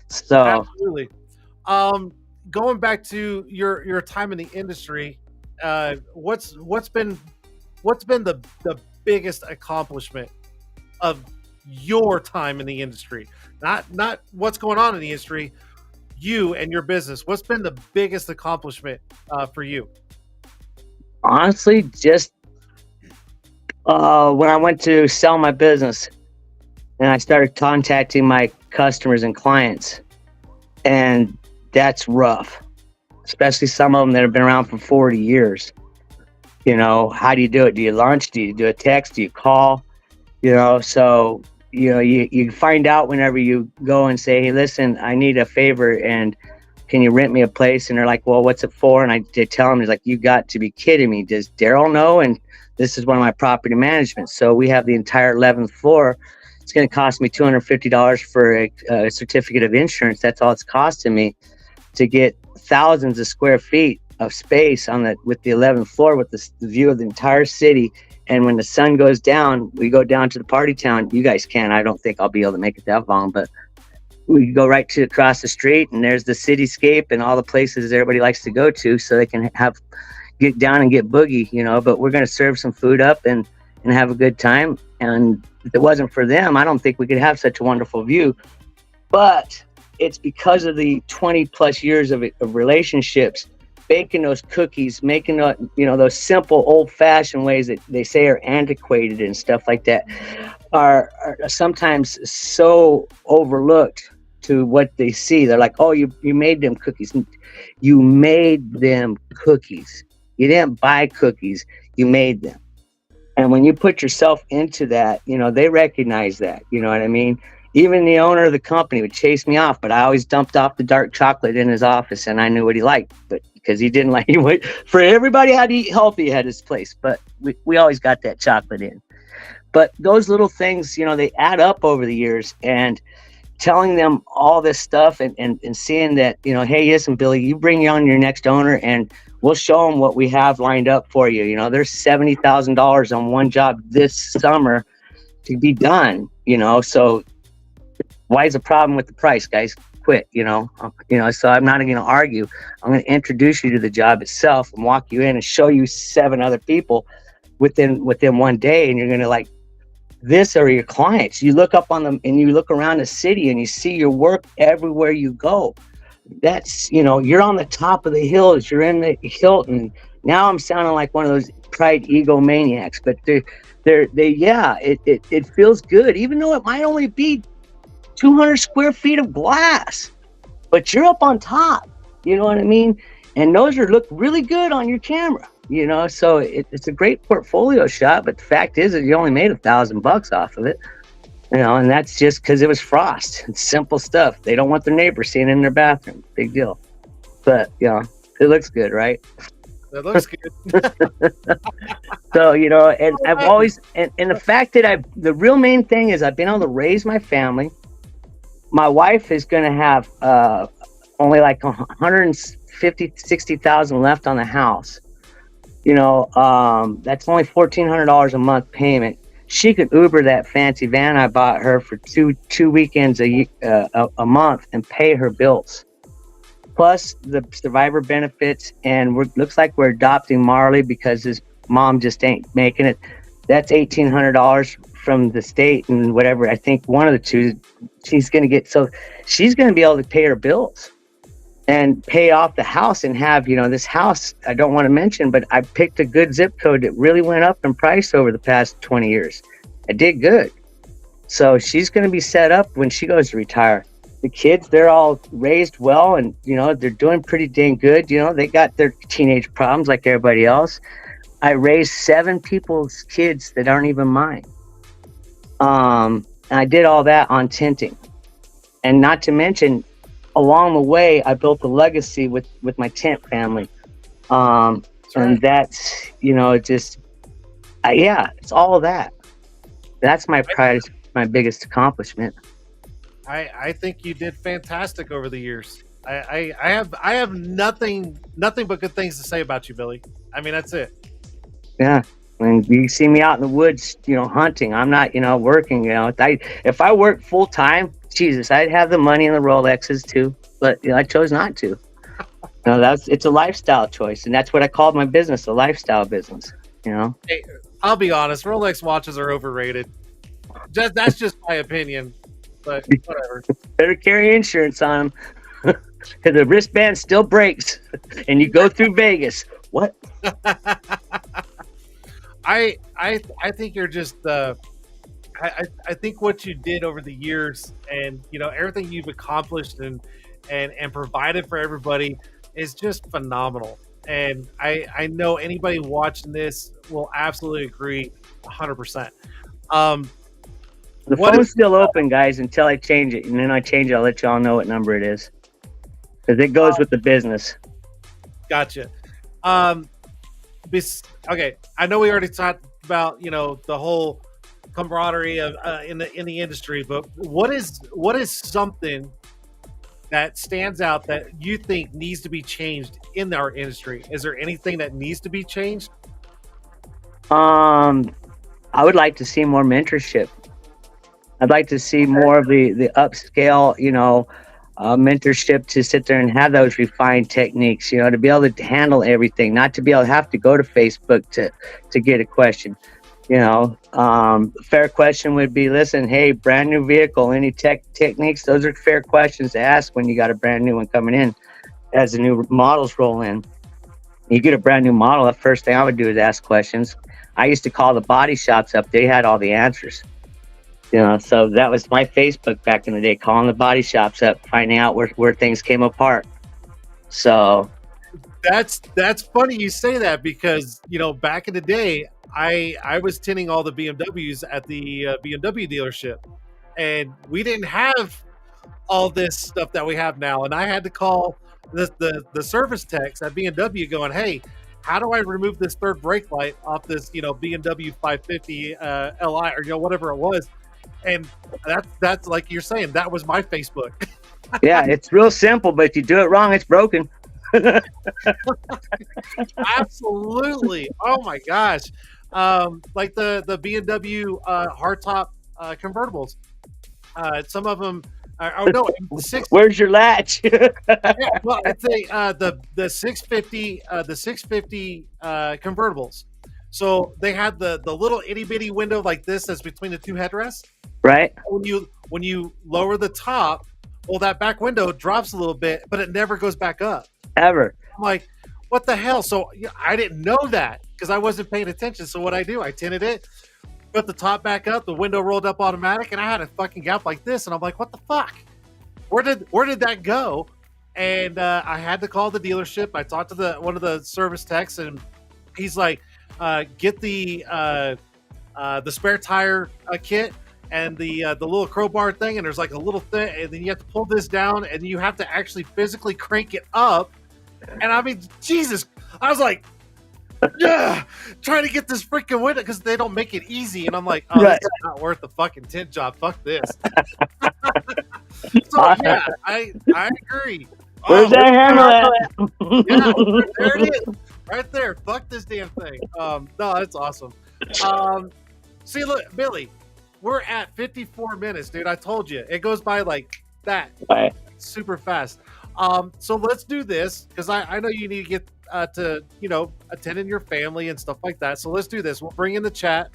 So absolutely. Going back to your time in the industry, what's been the biggest accomplishment of your time in the industry? Not what's going on in the industry, you and your business. What's been the biggest accomplishment for you? Honestly, just when I went to sell my business and I started contacting my customers and clients, and that's rough, especially some of them that have been around for 40 years. How do you do it? Do you lunch? Do you do a text? Do you call? So you find out whenever you go and say, hey, listen, I need a favor, and can you rent me a place? And they're like, well, what's it for? And I tell them, he's like, you got to be kidding me. Does Daryl know? And this is one of my property management. So we have the entire 11th floor. It's going to cost me $250 for a certificate of insurance. That's all it's costing me to get thousands of square feet of space with the 11th floor, with the view of the entire city. And when the sun goes down, we go down to the party town. You guys can. I don't think I'll be able to make it that long, but we go right to across the street, and there's the cityscape and all the places everybody likes to go to, so they can get down and get boogie, But we're going to serve some food up and have a good time. And if it wasn't for them, I don't think we could have such a wonderful view. But it's because of the 20 plus years of relationships, baking those cookies, making those simple old fashioned ways that they say are antiquated and stuff like that are sometimes so overlooked to what they see. They're like, oh, you made them cookies. You made them cookies. You didn't buy cookies, you made them. And when you put yourself into that, they recognize that, you know what I mean? Even the owner of the company would chase me off, but I always dumped off the dark chocolate in his office, and I knew what he liked, but because he didn't like it. For everybody had to eat healthy at his place, but we always got that chocolate in. But those little things, they add up over the years, and telling them all this stuff and seeing that, hey, listen, Billy, you bring on your next owner and we'll show them what we have lined up for you. There's $70,000 on one job this summer to be done, so why is the problem with the price, guys? Quit, so I'm not going to argue. I'm going to introduce you to the job itself and walk you in and show you 7 other people within one day. And you're going to this are your clients. You look up on them and you look around the city and you see your work everywhere you go. That's, you're on the top of the hills. You're in the Hilton. Now I'm sounding like one of those pride ego maniacs, but it feels good, even though it might only be 200 square feet of glass, but you're up on top, you know what I mean? And those look really good on your camera, so it's a great portfolio shot, but the fact is that you only made $1,000 off of it, and that's just because it was frost. It's simple stuff. They don't want their neighbors seeing it in their bathroom. Big deal. But, it looks good, right? That looks good. So, and I've always, and the fact that the real main thing is I've been able to raise my family. My wife is going to have only like $150,000-$160,000 left on the house. That's only $1,400 a month payment. she could Uber that fancy van I bought her for two weekends a month and pay her bills, plus the survivor benefits. And looks like we're adopting Marley because his mom just ain't making it. That's $1,800 from the state and whatever. I think one of the two she's going to get. So she's going to be able to pay her bills and pay off the house and have, this house I don't want to mention, but I picked a good zip code that really went up in price over the past 20 years. I did good. So she's going to be set up when she goes to retire. The kids, they're all raised well, and, they're doing pretty dang good. They got their teenage problems like everybody else. I raised 7 people's kids that aren't even mine. And I did all that on tinting. And not to mention, along the way, I built a legacy with my tint family. And that's, it's all of that. That's my pride, my biggest accomplishment. I think you did fantastic over the years. I have nothing but good things to say about you, Billy. I mean, that's it. Yeah. When you see me out in the woods, hunting, I'm not, working, if I worked full time, Jesus, I'd have the money and the Rolexes too, but I chose not to. It's a lifestyle choice, and that's what I called my business, a lifestyle business. Hey, I'll be honest, Rolex watches are overrated. That's just my opinion, but whatever. Better carry insurance on them, because the wristband still breaks, and you go through Vegas. What? I think you're just I think what you did over the years, and everything you've accomplished and provided for everybody is just phenomenal. And I know anybody watching this will absolutely agree 100%. The phone's still open, guys, until I change it. And then I change it, I'll let y'all know what number it is, because it goes with the business. Gotcha. Okay, I know we already talked about the whole camaraderie of in the industry, but what is something that stands out that you think needs to be changed in our industry? Is there anything that needs to be changed? I would like to see more mentorship. I'd like to see more of the upscale, mentorship, to sit there and have those refined techniques, to be able to handle everything, not to be able to have to go to Facebook to get a question. Fair question would be, listen, hey, brand new vehicle, any techniques? Those are fair questions to ask when you got a brand new one coming in as the new models roll in. You get a brand new model, the first thing I would do is ask questions. I used to call the body shops up. They had all the answers. So that was my Facebook back in the day, calling the body shops up, finding out where things came apart. So that's funny you say that, because back in the day, I was tinting all the BMWs at the BMW dealership, and we didn't have all this stuff that we have now. And I had to call the service techs at BMW going, hey, how do I remove this third brake light off this BMW 550 Li or whatever it was? And that's like you're saying, that was my Facebook. Yeah, it's real simple, but if you do it wrong, it's broken. Absolutely. Oh my gosh. Like the BMW hardtop convertibles. Some of them. Where's your latch? Yeah, well, I'd say the 650 convertibles. So they had the little itty bitty window like this that's between the two headrests. Right. When you lower the top, well, that back window drops a little bit, but it never goes back up. Ever. I'm like, what the hell? So I didn't know that because I wasn't paying attention. So what I do, I tinted it, put the top back up, the window rolled up automatic, and I had a fucking gap like this. And I'm like, what the fuck? Where did that go? And I had to call the dealership. I talked to one of the service techs, and he's like, get the spare tire kit and the little crowbar thing, and there's like a little thing, and then you have to pull this down, and you have to actually physically crank it up. And I mean, Jesus, I was like, yeah, trying to get this freaking window because they don't make it easy. And I'm like, oh, right. This is not worth the fucking tint job. Fuck this. So yeah, I agree. Where's that handle at? Yeah, there it is. Right there. Fuck this damn thing. No, that's awesome. See, look, Billy, we're at 54 minutes, dude. I told you. It goes by like that. All right. Super fast. So let's do this because I know you need to get to attending your family and stuff like that. So let's do this. We'll bring in the chat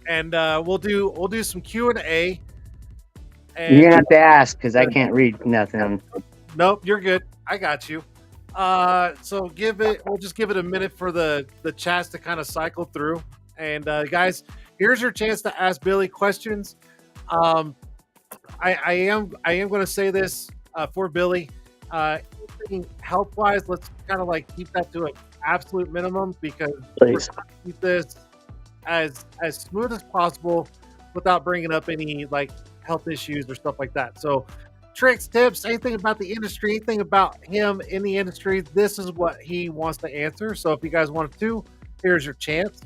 and we'll do some Q&A. You're gonna have to ask because I can't read nothing. Nope, you're good. I got you. So we'll just give it a minute for the chats to kind of cycle through. And guys, here's your chance to ask Billy questions. I am going to say this for Billy. Health wise, let's kind of like keep that to an absolute minimum because we're trying to keep this as smooth as possible without bringing up any like health issues or stuff like that. So tricks, tips, anything about the industry, anything about him in the industry, this is what he wants to answer. So if you guys want to, here's your chance.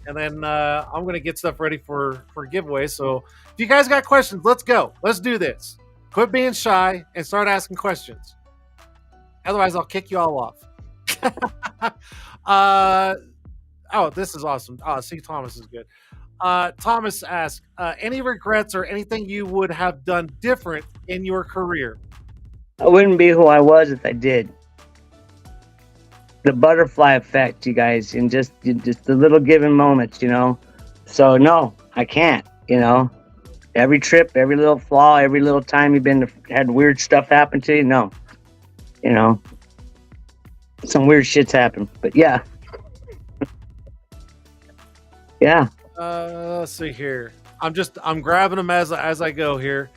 And then I'm going to get stuff ready for giveaways. So if you guys got questions, let's go. Let's do this. Quit being shy and start asking questions. Otherwise, I'll kick you all off. Oh, this is awesome. See, Thomas is good. Thomas asked, any regrets or anything you would have done different in your career? I wouldn't be who I was if I did. The butterfly effect, you guys, and just the little given moments, So no, I can't, Every trip, every little flaw, every little time you've had weird stuff happen to you, no. Some weird shit's happened, but yeah. Yeah. Let's see here. I'm grabbing them as I go here.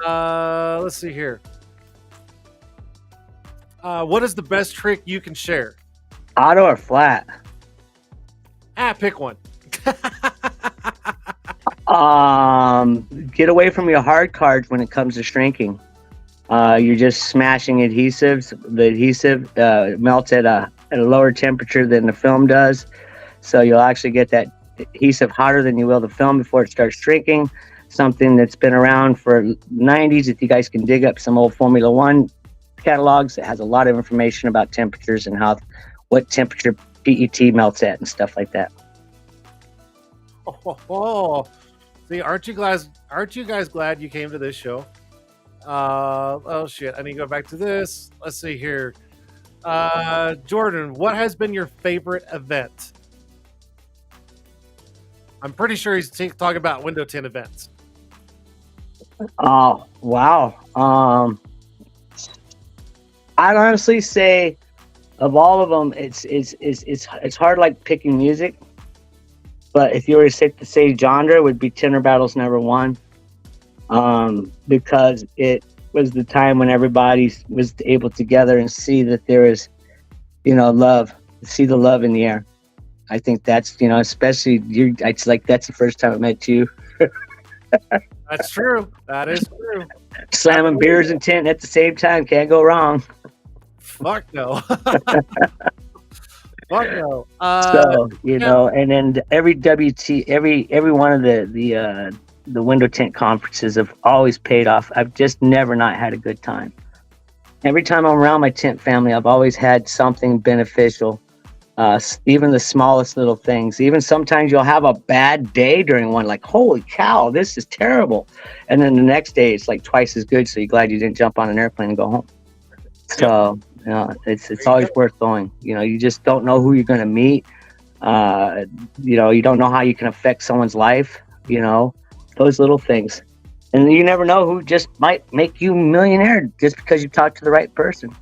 Let's see here. What is the best trick you can share? Auto or flat? Pick one. Get away from your hard cards when it comes to shrinking. You're just smashing adhesives. The adhesive melts at a lower temperature than the film does. So you'll actually get that adhesive hotter than you will the film before it starts shrinking. Something that's been around for 90s. If you guys can dig up some old Formula One catalogs, it has a lot of information about temperatures and what temperature PET melts at and stuff like that. See, aren't you guys glad you came to this show? Oh shit, I need to go back to this. Let's see here. Jordan, what has been your favorite event? I'm pretty sure he's talking about window tint events. Oh, wow. I'd honestly say of all of them, it's hard like picking music. But if you were to say genre, it would be Tint'er Battles #1. Because it was the time when everybody was able together and see that there is, love, see the love in the air. I think that's, especially it's like that's the first time I met you. That's true. That is true. Slamming beers and tint at the same time. Can't go wrong. Fuck no. Fuck no. And then every one of the window tint conferences have always paid off. I've just never not had a good time. Every time I'm around my tint family, I've always had something beneficial. Even the smallest little things. Even sometimes you'll have a bad day during one, like, holy cow, this is terrible. And then the next day it's like twice as good. So you're glad you didn't jump on an airplane and go home. So, it's always worth going. You just don't know who you're going to meet. You don't know how you can affect someone's life, those little things. And you never know who just might make you a millionaire just because you talk to the right person.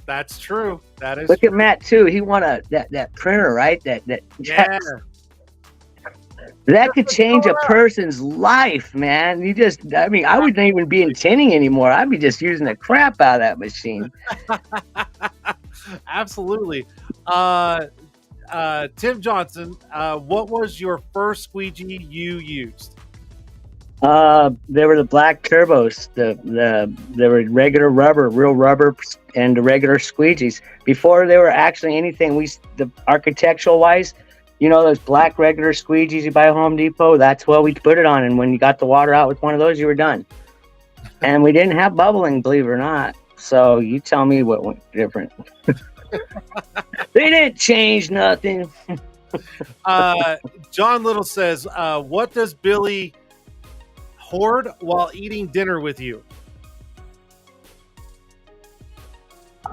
That's true. That is. Look at Matt too. He won that printer, right? Yeah. That could change a person's life, man. I wouldn't even be in tinting anymore. I'd be just using the crap out of that machine. Absolutely. Tim Johnson, what was your first squeegee you used? They were the black turbos. They were regular rubber, real rubber, and the regular squeegees. Before they were actually anything, the architectural wise, those black regular squeegees you buy at Home Depot, that's what we put it on. And when you got the water out with one of those, you were done. And we didn't have bubbling, believe it or not. So you tell me what went different. They didn't change nothing. John Little says, what does Billy hoard while eating dinner with you?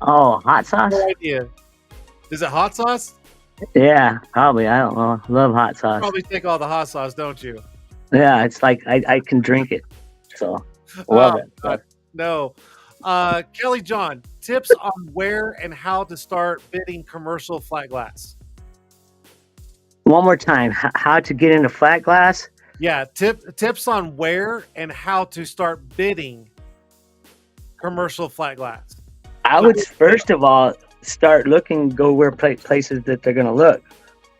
Oh, hot sauce? No idea. Is it hot sauce? Yeah, probably. I don't know. Love hot sauce. Probably take all the hot sauce, don't you? Yeah, it's like I can drink it. So love it. God, no. Kelly John, tips on where and how to start bidding commercial flat glass. One more time. How to get into flat glass? Yeah, tips on where and how to start bidding commercial flat glass. I would first of all start looking, go where places that they're going to look.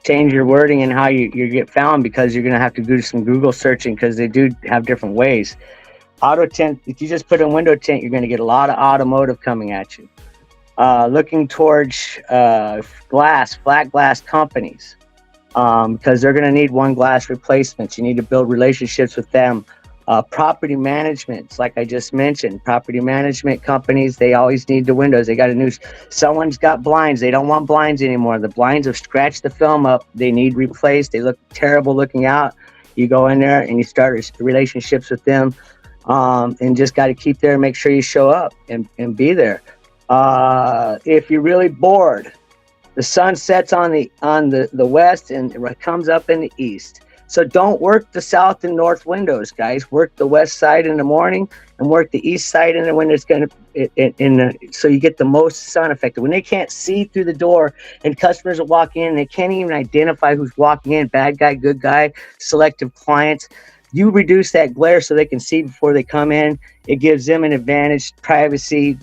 Change your wording and how you get found, because you're going to have to do some Google searching, because they do have different ways. Auto tint, if you just put in window tint, you're going to get a lot of automotive coming at you. Looking towards flat glass companies, because they're going to need one glass replacements. You need to build relationships with them. Property management, like I just mentioned, property management companies, they always need the windows. They got a new, someone's got blinds. They don't want blinds anymore. The blinds have scratched the film up. They need replaced. They look terrible looking out. You go in there and you start relationships with them, and just got to keep there and make sure you show up and be there. If you're really bored, the sun sets on the west and it comes up in the east. So don't work the south and north windows, guys. Work the west side in the morning and work the east side in the when it's going to, so you get the most sun effective. When they can't see through the door and customers will walk in, they can't even identify who's walking in, bad guy, good guy, selective clients. You reduce that glare so they can see before they come in. It gives them an advantage, privacy,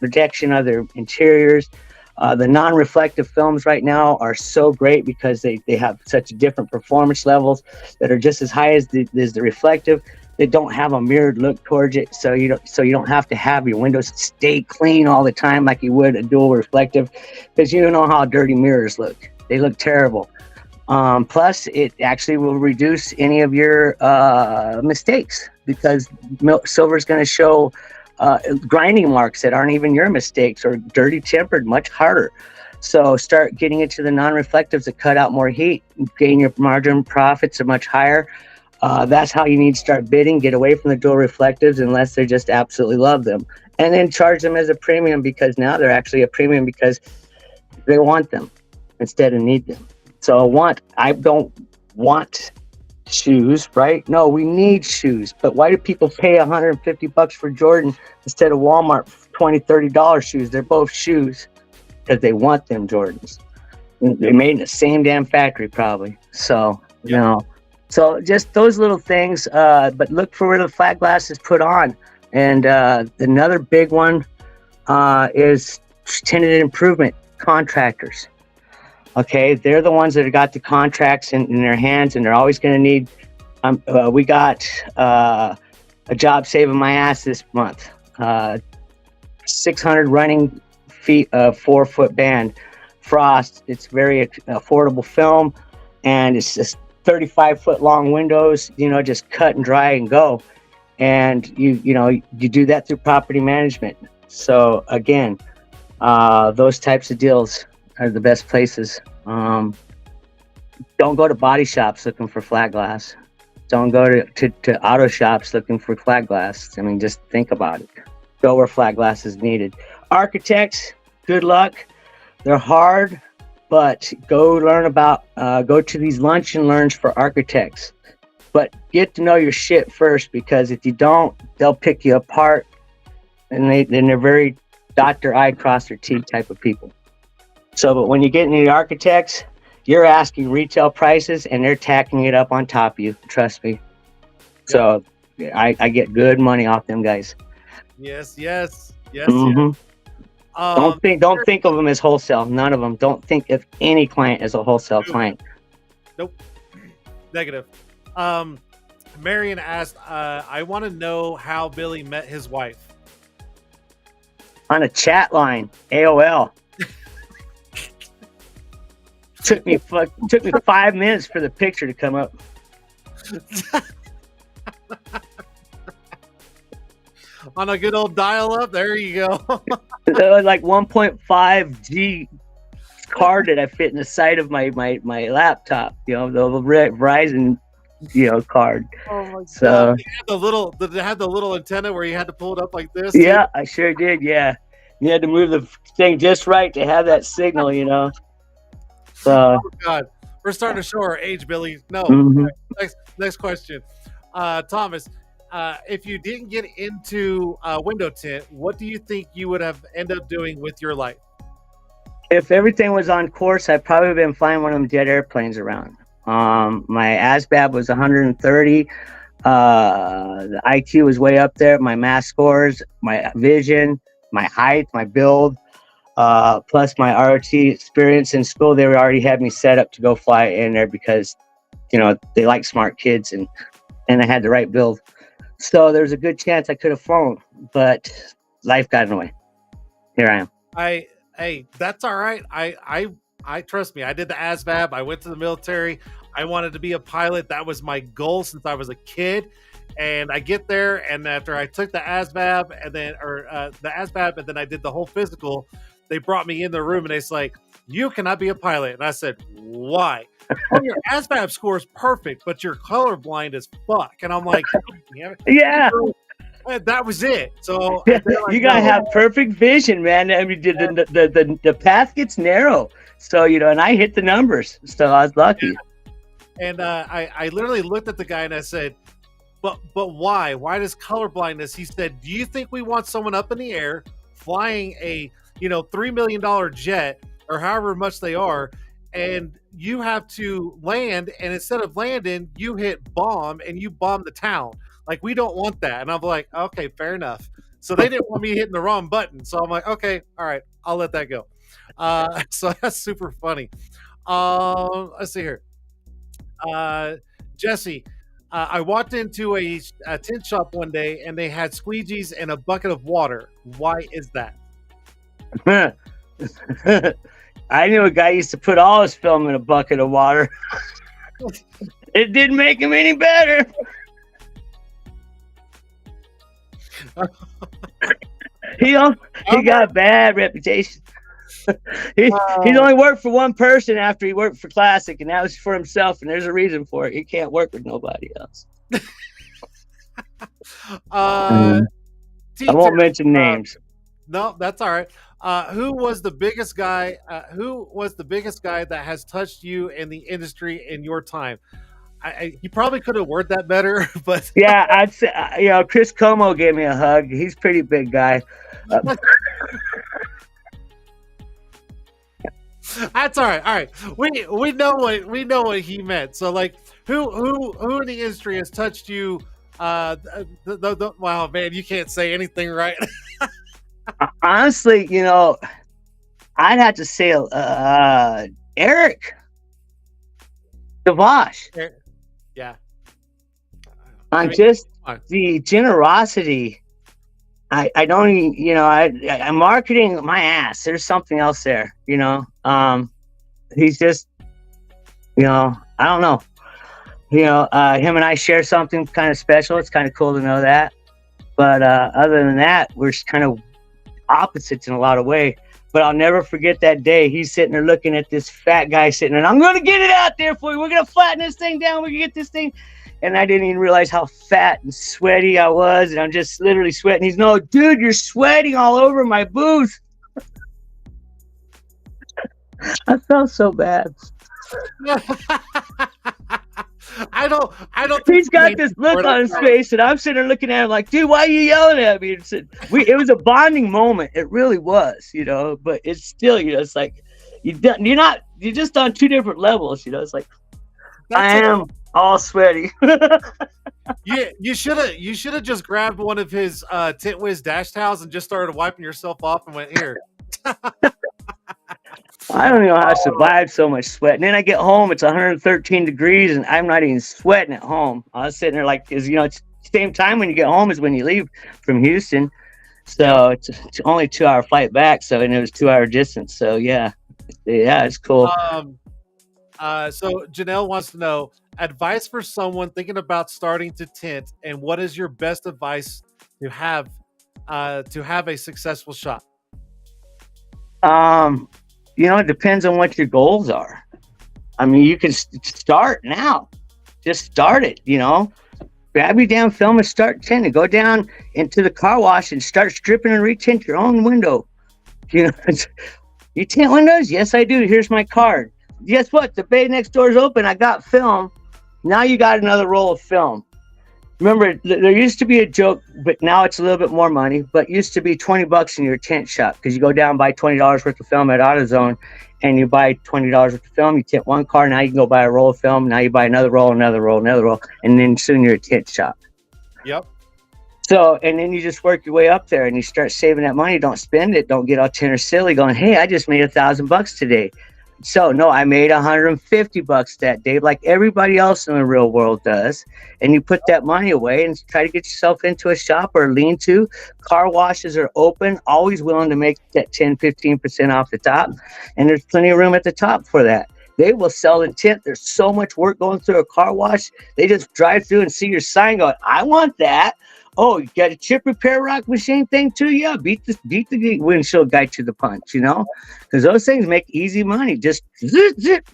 protection of their interiors. The non-reflective films right now are so great because they have such different performance levels that are just as high as the reflective. They don't have a mirrored look towards it, so you don't have to have your windows stay clean all the time like you would a dual reflective, because you know how dirty mirrors look. They look terrible. Plus, it actually will reduce any of your mistakes, because silver is going to show grinding marks that aren't even your mistakes, or dirty tempered much harder. So start getting into the non-reflectives that cut out more heat, gain your margin profits are much higher. That's how you need to start bidding. Get away from the dual reflectives unless they just absolutely love them, and then charge them as a premium, because now they're actually a premium because they want them instead of need them. So I don't want shoes, right? No, we need shoes. But why do people pay $150 for Jordan instead of Walmart $20-$30 shoes? They're both shoes because they want them Jordans. They're made in the same damn factory probably. So so just those little things, but look for where the flat glass is put on. And another big one is tenant improvement contractors. Okay, they're the ones that have got the contracts in their hands, and they're always going to need. We got a job saving my ass this month. 600 running feet of 4-foot band frost. It's very affordable film, and it's just 35-foot long windows. Just cut and dry and go. And you do that through property management. So again, those types of deals are the best places. Don't go to body shops looking for flat glass. Don't go to auto shops looking for flat glass. I mean, just think about it. Go where flat glass is needed. Architects, good luck. They're hard, but go to these lunch and learns for architects. But get to know your shit first, because if you don't, they'll pick you apart, and they're very dot their I, cross their T type of people. So, but when you get into the architects, you're asking retail prices and they're tacking it up on top of you. Trust me. So I get good money off them guys. Yes. Mm-hmm. Yes. Don't think of them as wholesale. None of them. Don't think of any client as a wholesale client. Nope. Negative. Marion asked, I want to know how Billy met his wife. On a chat line, AOL. Took me 5 minutes for the picture to come up. On a good old dial-up, there you go. It was like 1.5 G card that I fit in the side of my laptop. The Verizon card. Oh my So god! Did it have the little antenna where you had to pull it up like this? Yeah, I sure did. Yeah, you had to move the thing just right to have that signal. So Oh god, we're starting to show our age, Billy. No. mhm. Next question, Thomas. If you didn't get into window tint, what do you think you would have ended up doing with your life? If everything was on course, I'd probably been flying one of them jet airplanes around. My ASVAB was 130. The IQ was way up there. My math scores, my vision, my height, my build, plus my ROT experience in school. They already had me set up to go fly in there because, they like smart kids and I had the right build. So there's a good chance I could have flown, but life got in the way. Here I am. Hey, that's all right. I trust me. I did the ASVAB. I went to the military. I wanted to be a pilot. That was my goal since I was a kid. And I get there, and after I took the ASVAB and then I did the whole physical, they brought me in the room and it's like, you cannot be a pilot. And I said, why? Oh, your ASVAB score is perfect, but you're colorblind as fuck. And I'm like, yeah. That was it. So like, you gotta have perfect vision, man. I mean, the path gets narrow. So and I hit the numbers, so I was lucky. Yeah. And I literally looked at the guy and I said, but why? Why does colorblindness? He said, do you think we want someone up in the air flying a $3 million jet or however much they are, and you have to land, and instead of landing, you hit bomb and you bomb the town? Like, we don't want that. And I'm like, okay, fair enough. So they didn't want me hitting the wrong button. So I'm like, okay, all right, I'll let that go. So that's super funny. Let's see here. Jesse, I walked into a tint shop one day and they had squeegees and a bucket of water. Why is that? I knew a guy used to put all his film in a bucket of water. It didn't make him any better. He got a bad reputation. He's only worked for one person after he worked for Classic, and that was for himself, and there's a reason for it. He can't work with nobody else. I won't mention names. No, that's all right. Who was the biggest guy? Who was the biggest guy that has touched you in the industry in your time? You probably could have worded that better, but yeah, I'd say Chris Como gave me a hug. He's a pretty big guy. That's all right. All right, we know what he meant. So, like, who in the industry has touched you? Wow, man, you can't say anything, right? Honestly, I'd have to say Eric DeVosh. Yeah. Just the generosity. I don't even, I'm marketing my ass. There's something else there, he's just, I don't know, him and I share something kind of special. It's kind of cool to know that. But other than that, we're kind of opposites in a lot of ways. But I'll never forget that day. He's sitting there looking at this fat guy sitting there, and I'm going to get it out there for you. We're going to flatten this thing down. We're going to get this thing. And I didn't even realize how fat and sweaty I was. And I'm just literally sweating. He's, no, dude, you're sweating all over my booth. I felt so bad. I don't. He's got this look on his face, and I'm sitting there looking at him like, dude, why are you yelling at me? It was a bonding moment. It really was, but it's still, it's like, you're just on two different levels, it's like, I am all sweaty. Yeah, you should have just grabbed one of his Tint Wiz dash towels and just started wiping yourself off and went, here. I don't know how I survived so much sweat. And then I get home, it's 113 degrees, and I'm not even sweating at home. I was sitting there like, it's same time when you get home as when you leave from Houston. So it's only a 2-hour flight back. So, and it was 2-hour distance. So yeah, it's cool. So Janelle wants to know advice for someone thinking about starting to tint, and what is your best advice to have a successful shot? it depends on what your goals are. I mean, you can start now. Just start it, grab your damn film and start tinting. Go down into the car wash and start stripping and retint your own window. You tint windows? Yes, I do. Here's my card. Guess what? The bay next door is open. I got film. Now you got another roll of film. Remember, there used to be a joke, but now it's a little bit more money. But it used to be $20 in your tint shop because you go down and buy $20 worth of film at AutoZone, and you buy $20 worth of film. You tint one car. Now you can go buy a roll of film. Now you buy another roll, another roll, another roll, and then soon you're a tint shop. Yep. So, and then you just work your way up there, and you start saving that money. Don't spend it. Don't get all Tint'er silly going, hey, I just made $1,000 today. So no, I made $150 that day, like everybody else in the real world does. And you put that money away and try to get yourself into a shop or a lean-to. Car washes are open, always willing to make that 10-15% off the top. And there's plenty of room at the top for that. They will sell the tint. There's so much work going through a car wash. They just drive through and see your sign going, I want that. Oh, you got a chip repair rock machine thing too? Yeah, beat the windshield guy to the punch, because those things make easy money. Just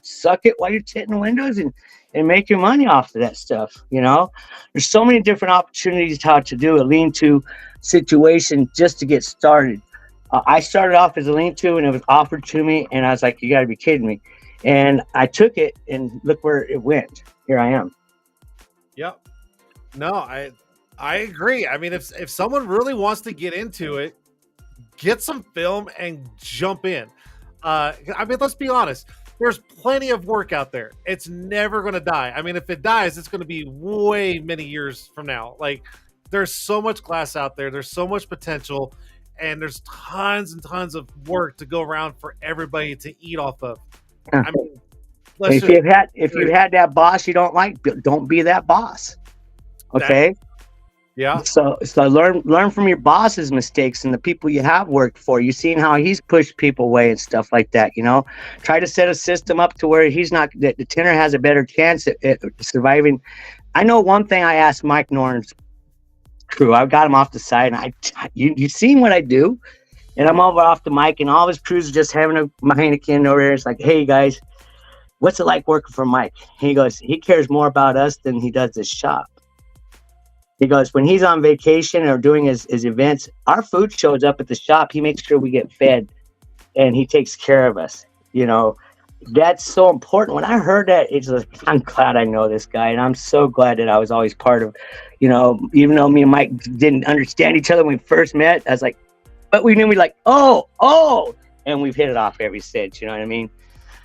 suck it while you're tinting windows and make your money off of that stuff. There's so many different opportunities how to do a lean-to situation just to get started. I started off as a lean-to and it was offered to me, and I was like, you got to be kidding me. And I took it, and look where it went. Here I am. Yep. No, I agree. I mean, if someone really wants to get into it, get some film and jump in. I mean, let's be honest. There's plenty of work out there. It's never going to die. I mean, if it dies, it's going to be way many years from now. Like, there's so much glass out there. There's so much potential, and there's tons and tons of work to go around for everybody to eat off of. I mean, if you've had that boss you don't like, don't be that boss. Okay. Yeah. So learn from your boss's mistakes and the people you have worked for. You've seen how he's pushed people away and stuff like that. Try to set a system up to where the tinter has a better chance at surviving. I know one thing. I asked Mike Norton's crew. I got him off the side, and you seen what I do, and I'm over off the mic, and all his crews are just having a Heineken over there. It's like, hey guys, what's it like working for Mike? He goes, he cares more about us than he does his shop. He goes, when he's on vacation or doing his events, our food shows up at the shop. He makes sure we get fed, and he takes care of us. That's so important. When I heard that, it's like, I'm glad I know this guy, and I'm so glad that I was always part of, even though me and Mike didn't understand each other when we first met, I was like, but we knew like, oh, and we've hit it off ever since. You know what I mean?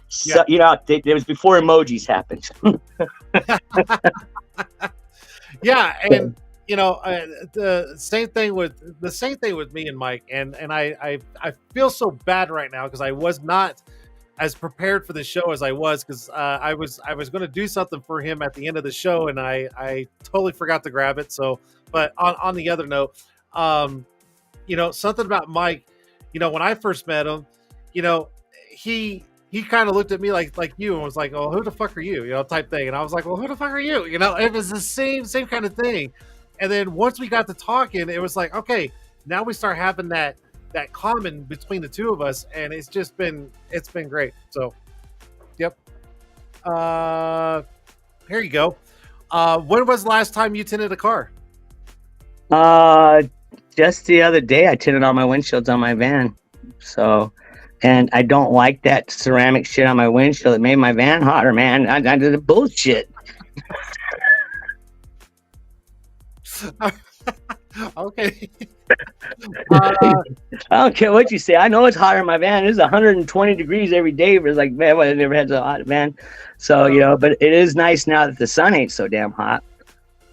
So, it was before emojis happened. Yeah, and the same thing with me and Mike, and I feel so bad right now because I was not as prepared for the show as I was, because I was going to do something for him at the end of the show, and I totally forgot to grab it. So, but on the other note, something about Mike, when I first met him, he kind of looked at me like you and was like, oh, who the fuck are you? Type thing. And I was like, well, who the fuck are you? It was the same kind of thing. And then once we got to talking, it was like, okay, now we start having that common between the two of us, and it's been great. So, yep. Here you go. When was the last time you tinted a car? Just the other day, I tinted all my windshields on my van. So, and I don't like that ceramic shit on my windshield. It made my van hotter, man. I did the bullshit. Okay. I don't care what you say. I know it's hotter in my van. It's 120 degrees every day, but it's like, man, I never had so hot van. So, but it is nice now that the sun ain't so damn hot.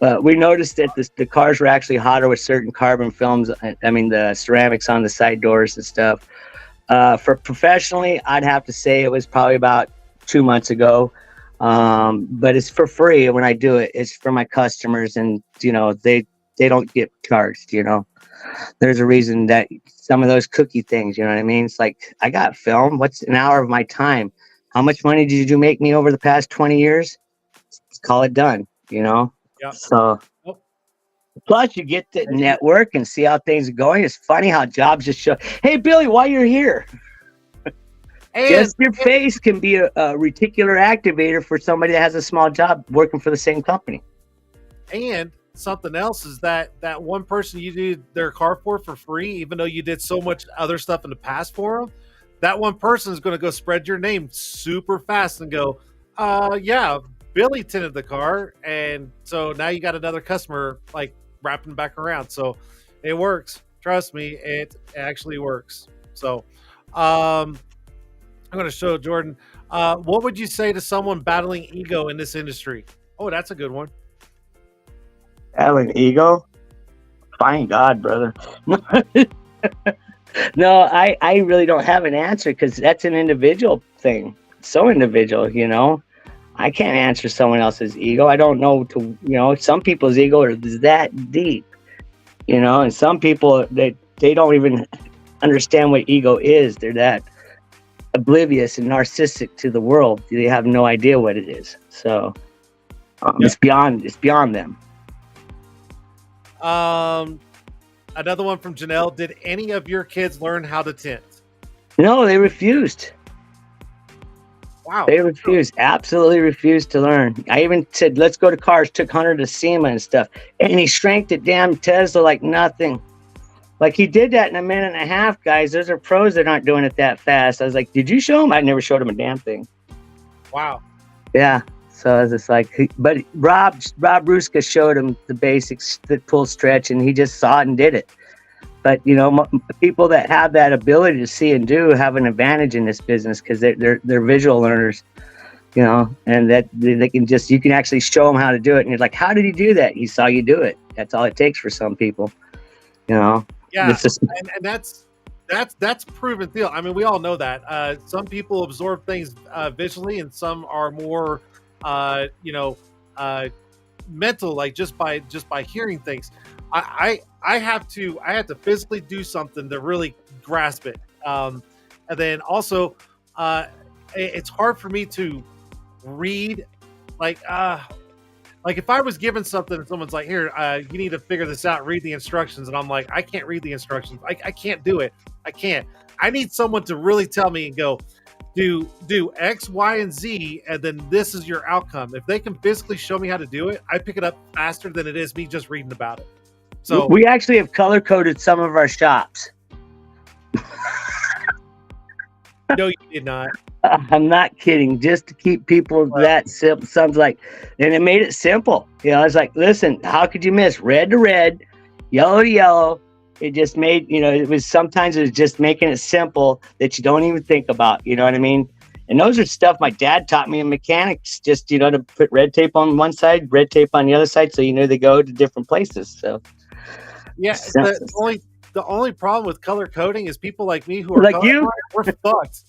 But we noticed that the cars were actually hotter with certain carbon films. I mean, the ceramics on the side doors and stuff. For professionally, I'd have to say it was probably about 2 months ago. But it's for free when I do it. It's for my customers, and they don't get charged. There's a reason that some of those cookie things, you know what I mean? It's like, I got film. What's an hour of my time? How much money did you make me over the past 20 years? Let's call it done. Yeah. So. Plus, you get to network and see how things are going. It's funny how jobs just show. Hey, Billy, while you're here, And Just your face can be a reticular activator for somebody that has a small job working for the same company. and something else is that one person you did their car for free, even though you did so much other stuff in the past for them, that one person is going to go spread your name super fast and go, yeah, Billy tinted the car. And so now you got another customer like wrapping back around. So it works. Trust me, it actually works. So I'm going to show Jordan. What would you say to someone battling ego in this industry? Oh, that's a good one. Having ego? Find God, brother. No, I really don't have an answer because that's an individual thing. So individual, you know. I can't answer someone else's ego. I don't know some people's ego is that deep, you know, and some people they don't even understand what ego is. They're that oblivious and narcissistic to the world. They have no idea what it is. So it's beyond them. Another one from Janelle. Did any of your kids learn how to tint? No, they refused. Wow. They refused. Absolutely refused to learn. I even said, let's go to cars, took Hunter to SEMA and stuff. And he shrank the damn Tesla like nothing. Like he did that in a minute and a half, guys. Those are pros that aren't doing it that fast. I was like, did you show him? I never showed him a damn thing. Wow. Yeah. So I was just like, but Rob Ruska showed him the basics, the pull stretch, and he just saw it and did it. But, you know, people that have that ability to see and do have an advantage in this business because they're visual learners, you know, and that they can just, you can actually show them how to do it. And you're like, how did he do that? He saw you do it. That's all it takes for some people, you know. Yeah. And that's proven deal. I mean, we all know that. Some people absorb things visually and some are more, mental, like just by hearing things. I have to physically do something to really grasp it. And then also, it's hard for me to read, like if I was given something and someone's like, here, you need to figure this out, read the instructions. And I'm like, I can't read the instructions. I can't do it. I can't. I need someone to really tell me and go, do X, Y, and Z, and then this is your outcome. If they can physically show me how to do it, I pick it up faster than it is me just reading about it. So we actually have color coded some of our shops. No, you did not. I'm not kidding. Just to keep people that simple. Sounds like, and it made it simple. You know, I was like, listen, how could you miss red to red, yellow to yellow? It just made, you know, it was just making it simple that you don't even think about. You know what I mean? And those are stuff my dad taught me in mechanics, just, you know, to put red tape on one side, red tape on the other side. So, you know, they go to different places. So, yeah. The only problem with color coding is people like me who are like you, we're fucked.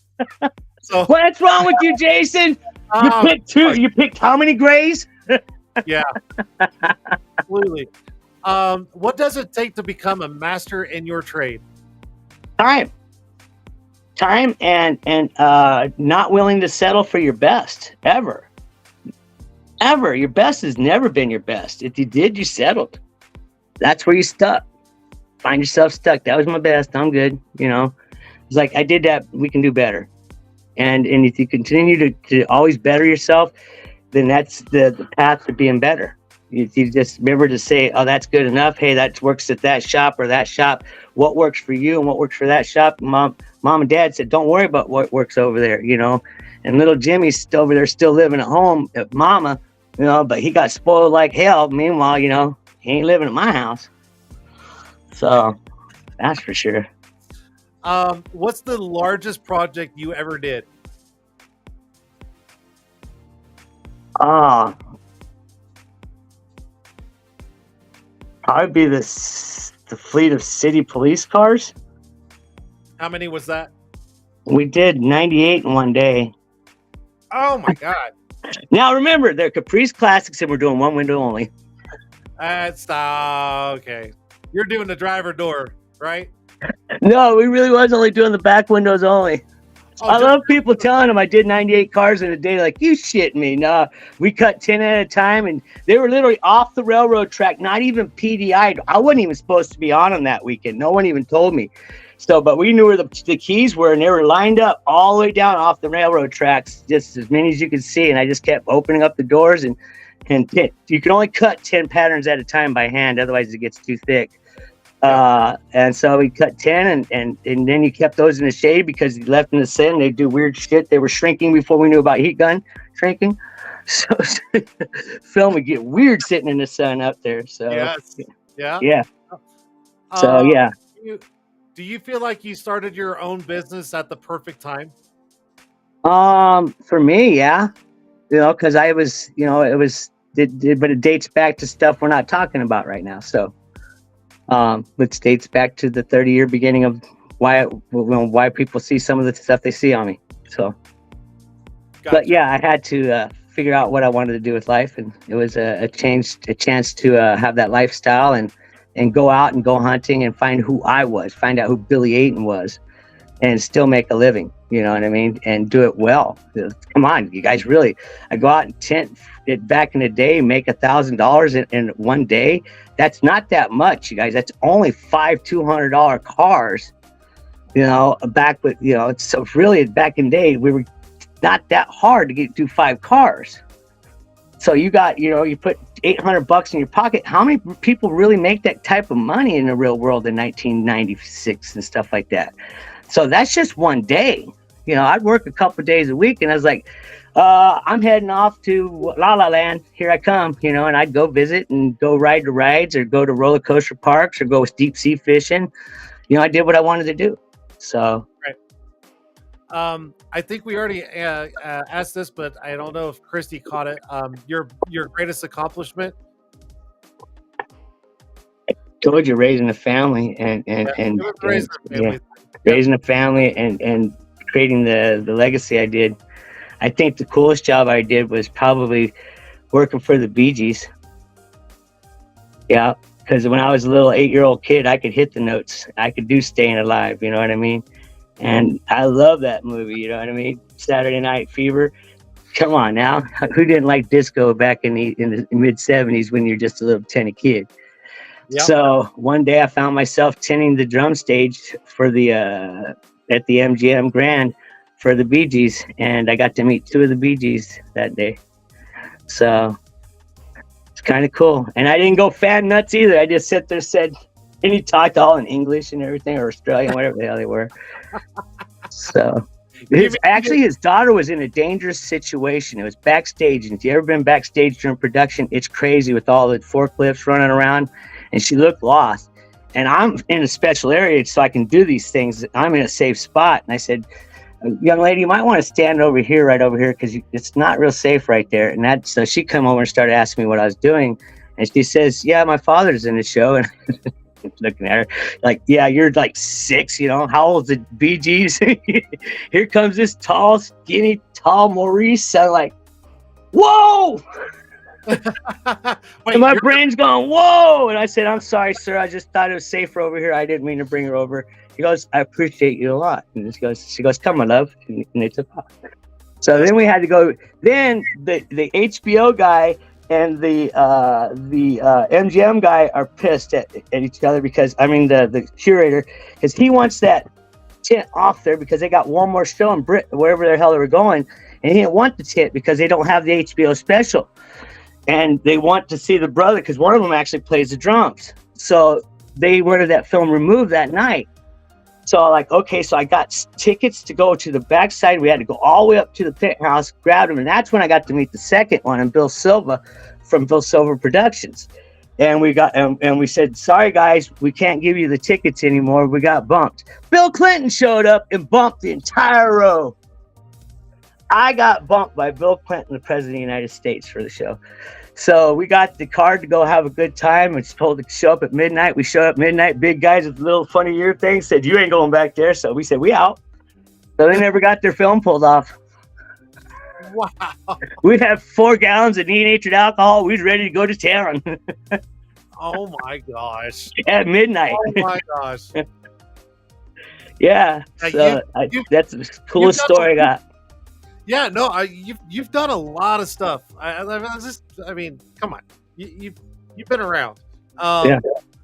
So what's wrong with you, Jason? You picked two. You picked how many grays? Yeah, absolutely. What does it take to become a master in your trade? Time and not willing to settle for your best ever. Your best has never been your best. If you did, you settled. That's where you stuck. Find yourself stuck. That was my best. I'm good. You know, it's like I did that. We can do better. And if you continue to always better yourself, then that's the path to being better. If you just remember to say, oh, that's good enough. Hey, that works at that shop or that shop. What works for you and what works for that shop? Mom and dad said, don't worry about what works over there, you know. And little Jimmy's still over there, still living at home at mama, you know, but he got spoiled like hell. Meanwhile, you know, he ain't living at my house. So that's for sure. What's the largest project you ever did? Probably be the fleet of city police cars. How many was that? We did 98 in one day. Oh my God. Now remember, they're Caprice Classics and we're doing one window only. Okay. You're doing the driver door, right? No, we really was only doing the back windows only. I love people telling them I did 98 cars in a day. Like, you shit me. Nah, we cut 10 at a time, and they were literally off the railroad track, not even PDI'd. I wasn't even supposed to be on them that weekend. No one even told me. So, but we knew where the keys were, and they were lined up all the way down off the railroad tracks, just as many as you could see. And I just kept opening up the doors, and you can only cut 10 patterns at a time by hand, otherwise it gets too thick. And so we cut 10, and then you kept those in the shade because you left in the sun. They do weird shit. They were shrinking before we knew about heat gun shrinking. So film would get weird sitting in the sun up there. So yeah. So yeah. Do you feel like you started your own business at the perfect time? For me, yeah. Because I was, but it dates back to stuff we're not talking about right now. So, which dates back to the 30-year beginning of why people see some of the stuff they see on me. So, gotcha. But yeah, I had to figure out what I wanted to do with life, and it was a chance to have that lifestyle and go out and go hunting and find who I was, find out who Billy Aiton was, and still make a living. You know what I mean? And do it well. Come on, you guys, really. I go out and tent it back in the day, make $1,000 in one day. That's not that much, you guys. That's only 5 $200 cars. Back with so really back in the day, we were not that hard to do 5 cars. So you got you put $800 in your pocket. How many people really make that type of money in the real world in 1996 and stuff like that? So that's just one day. I'd work a couple of days a week, and I was like, I'm heading off to La La Land. Here I come, and I'd go visit and go ride the rides or go to roller coaster parks or go deep sea fishing. I did what I wanted to do. So. Right. I think we already asked this, but I don't know if Christy caught it. Your greatest accomplishment? I told you, raising a family and raising a family and creating the legacy I did. I think the coolest job I did was probably working for the Bee Gees. Yeah, because when I was a little 8-year-old kid, I could hit the notes. I could do Staying Alive, you know what I mean? And I love that movie, you know what I mean? Saturday Night Fever. Come on now. Who didn't like disco back in the mid-70s when you're just a little tiny kid? Yep. So one day I found myself tending the drum stage for at the MGM Grand for the Bee Gees, and I got to meet 2 of the Bee Gees that day. So it's kind of cool. And I didn't go fan nuts either. I just sat there and he talked all in English and everything, or Australian, whatever the hell they were. So his daughter was in a dangerous situation. It was backstage, and if you ever been backstage during production, it's crazy with all the forklifts running around, and she looked lost. And I'm in a special area so I can do these things. I'm in a safe spot. And I said, young lady, you might want to stand over here, right over here, because it's not real safe right there. And so she come over and started asking me what I was doing. And she says, yeah, my father's in the show. And looking at her like, yeah, you're like 6, how old's the Bee Gees? Here comes this tall, skinny, Maurice. I'm like, whoa! And my brain's going, whoa! And I said, I'm sorry, sir. I just thought it was safer over here. I didn't mean to bring her over. He goes, I appreciate you a lot. And she goes, come, my love. And they took off. So then we had to go. Then the HBO guy and the MGM guy are pissed at each other because, the curator, because he wants that tent off there because they got one more show in wherever the hell they were going. And he didn't want the tent because they don't have the HBO special. And they want to see the brother because one of them actually plays the drums. So they wanted that film removed that night. So okay, so I got tickets to go to the backside. We had to go all the way up to the penthouse, grab them. And that's when I got to meet the second one, and Bill Silva from Bill Silva Productions. And we got, and we said, sorry guys, we can't give you the tickets anymore. We got bumped. Bill Clinton showed up and bumped the entire row. I got bumped by Bill Clinton, the President of the United States, for the show. So we got the card to go have a good time. It's told to show up at midnight. We showed up midnight. Big guys with little funny ear things said, you ain't going back there. So we said, we out. So they never got their film pulled off. Wow. We'd have 4 gallons of denatured alcohol. We was ready to go to town. Oh my gosh. At midnight. Oh my gosh. Yeah. So that's the coolest story I got. Yeah, no, you've done a lot of stuff. Come on, you've been around. Yeah.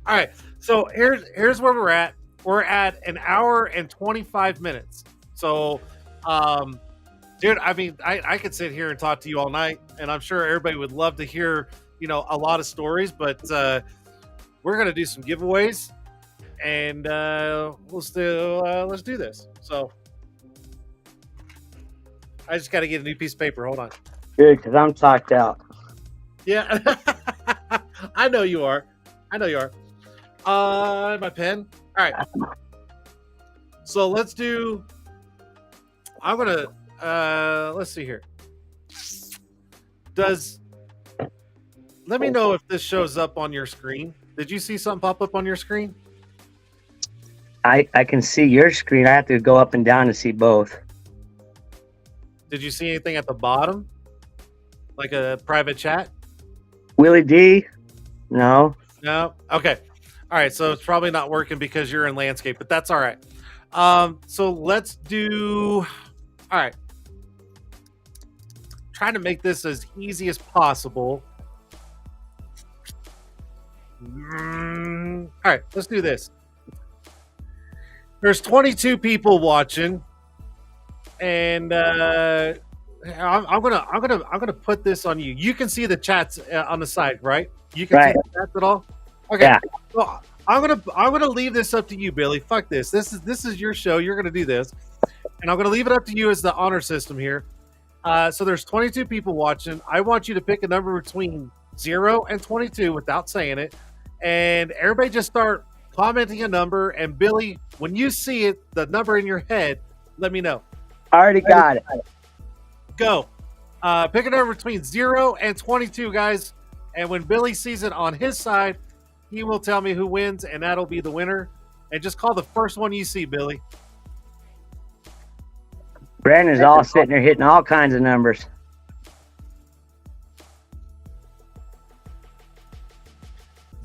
All right, so here's where we're at. we're at an hour and 25 minutes. So, dude, I mean, I could sit here and talk to you all night, and I'm sure everybody would love to hear, a lot of stories, but we're going to do some giveaways, and let's do this. So I just got to get a new piece of paper. Hold on. Good, because I'm talked out. Yeah. I know you are. My pen. All right. So let's do. I'm gonna. Let's see here. Let me know if this shows up on your screen. Did you see something pop up on your screen? I can see your screen. I have to go up and down to see both. Did you see anything at the bottom? Like a private chat? Willie D? No. No? Okay. All right. So it's probably not working because you're in landscape, but that's all right. So let's do. All right. Trying to make this as easy as possible. All right. Let's do this. There's 22 people watching, and I'm gonna put this on you. You can see the chats on the side, right? You can see the chats at all. Okay. Yeah. So I'm gonna leave this up to you, Billy. Fuck this. This is your show. You're gonna do this, and I'm gonna leave it up to you as the honor system here. So there's 22 people watching. I want you to pick a number between 0 and 22 without saying it, and everybody just start commenting a number. And Billy, when you see it, the number in your head, let me know. I already got it. Go. Pick a number between 0 and 22, guys. And when Billy sees it on his side, he will tell me who wins, and that'll be the winner. And just call the first one you see, Billy. Brandon's all sitting there hitting all kinds of numbers.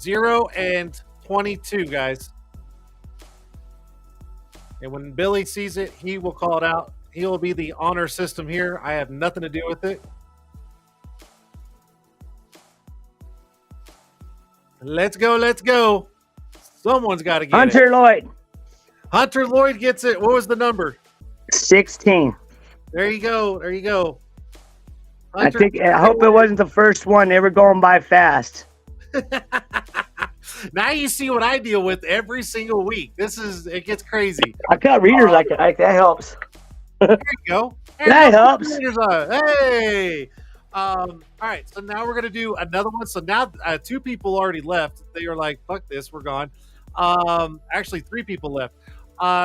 0 and 22, guys. And when Billy sees it, he will call it out. He will be the honor system here. I have nothing to do with it. Let's go. Let's go. Someone's got to get Hunter it. Lloyd. Hunter Lloyd gets it. What was the number? 16. There you go. There you go. Hunter, I hope it wasn't the first one. They were going by fast. Now you see what I deal with every single week. It gets crazy. I got readers like that helps. There you go. That helps. Hey. All right. So now we're gonna do another one. So now 2 people already left. They were like, "Fuck this, we're gone." Actually, 3 people left.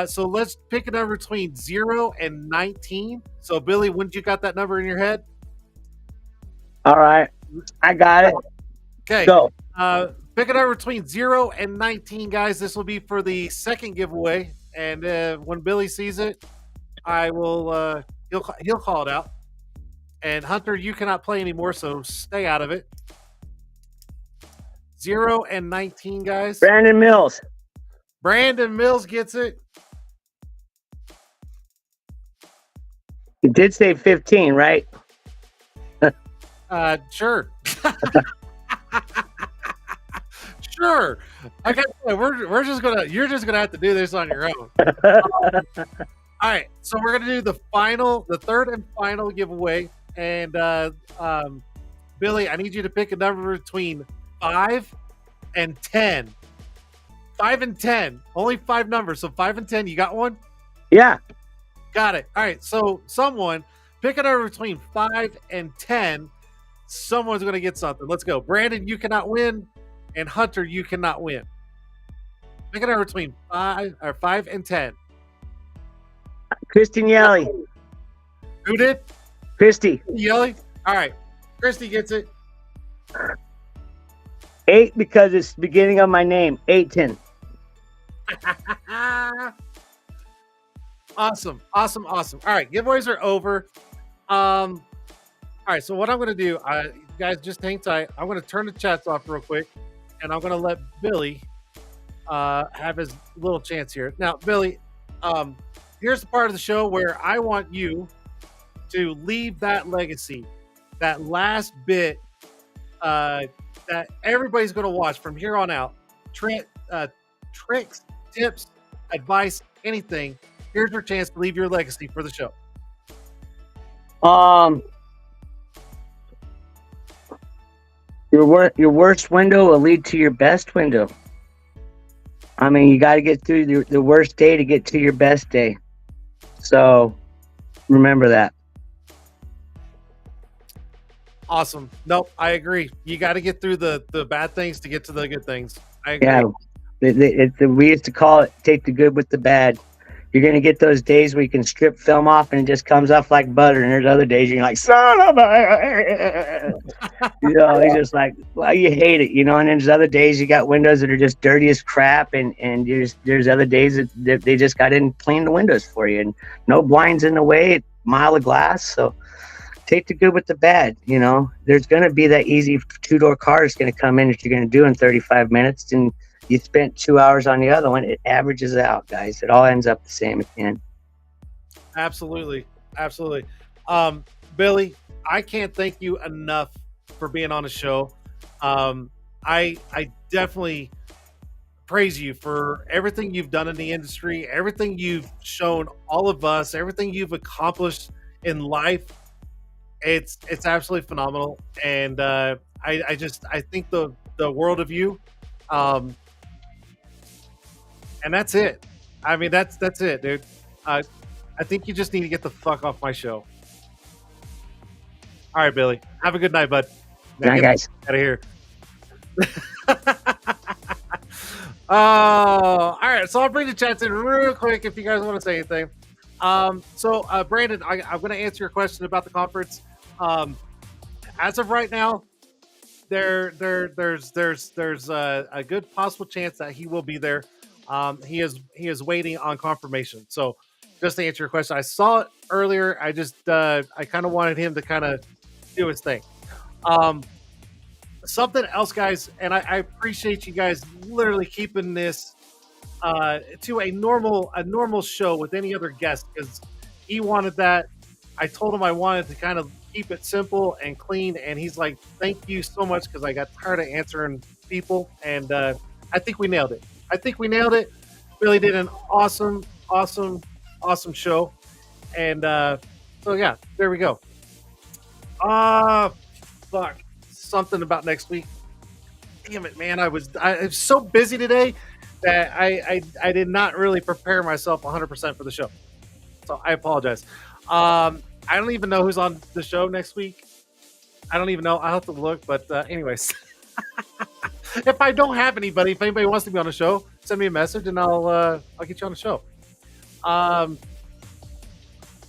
So let's pick a number between 0 and 19. So Billy, when you got that number in your head? All right, I got it. Okay. Go. Pick a number between 0 and 19, guys. This will be for the second giveaway. And when Billy sees it, I will. He'll call it out. And Hunter, you cannot play anymore, so stay out of it. 0 and 19, guys. Brandon Mills. Brandon Mills gets it. You did say 15, right? Sure. Sure. Like I said, you're just gonna have to do this on your own. All right, so we're gonna do the third and final giveaway, and Billy, I need you to pick a number between 5 and 10. 5 and 10, only 5 numbers. So 5 and 10, you got one? Yeah. Got it. All right, so someone pick a number between 5 and 10. Someone's gonna get something. Let's go. Brandon, you cannot win, and Hunter, you cannot win. Pick a number between 5 and 10. Kristen Yelly. Who did? Christy. Yelly? All right. Christy gets it. 8 because it's the beginning of my name. Aiton. Awesome. All right. Giveaways are over. All right. So what I'm going to do, you guys just hang tight. I'm going to turn the chats off real quick, and I'm going to let Billy have his little chance here. Now, Billy, here's the part of the show where I want you to leave that legacy, that last bit that everybody's going to watch from here on out. Tricks, tips, advice, anything, here's your chance to leave your legacy for the show. Your worst window will lead to your best window. I mean, you got to get through the worst day to get to your best day. So remember that. Awesome. Nope, I agree. You got to get through the bad things to get to the good things. I agree. Yeah, we used to call it take the good with the bad. You're going to get those days where you can strip film off and it just comes off like butter. And there's other days you're like, son of a... It's just like, well, you hate it, And then there's other days you got windows that are just dirty as crap. And there's other days that they just got in clean the windows for you. And no blinds in the way, mile of glass. So take the good with the bad, There's going to be that easy two-door car that's going to come in that you're going to do in 35 minutes. And you spent 2 hours on the other one, it averages out, guys. It all ends up the same at the end. Absolutely. Billy, I can't thank you enough for being on the show. I definitely praise you for everything you've done in the industry, everything you've shown all of us, everything you've accomplished in life. It's absolutely phenomenal. And I think the world of you. And that's it. I mean, that's it, dude. I think you just need to get the fuck off my show. All right, Billy. Have a good night, bud. Good night, guys. Out of here. All right. So I'll bring the chats in real quick if you guys want to say anything. So Brandon, I'm going to answer your question about the conference. As of right now, there's a good possible chance that he will be there. He is waiting on confirmation. So just to answer your question, I saw it earlier. I just I kind of wanted him to kind of do his thing. Something else, guys, and I appreciate you guys literally keeping this to a normal show with any other guest, because he wanted that. I told him I wanted to kind of keep it simple and clean, and he's like, thank you so much, because I got tired of answering people, and I think we nailed it. Billy did an awesome show. And so yeah, there we go. Fuck. Something about next week. Damn it, man. I was so busy today that I did not really prepare myself 100% for the show. So I apologize. I don't even know who's on the show next week. I don't even know. I'll have to look, but anyways. If I don't have anybody, if anybody wants to be on the show, send me a message and I'll get you on the show.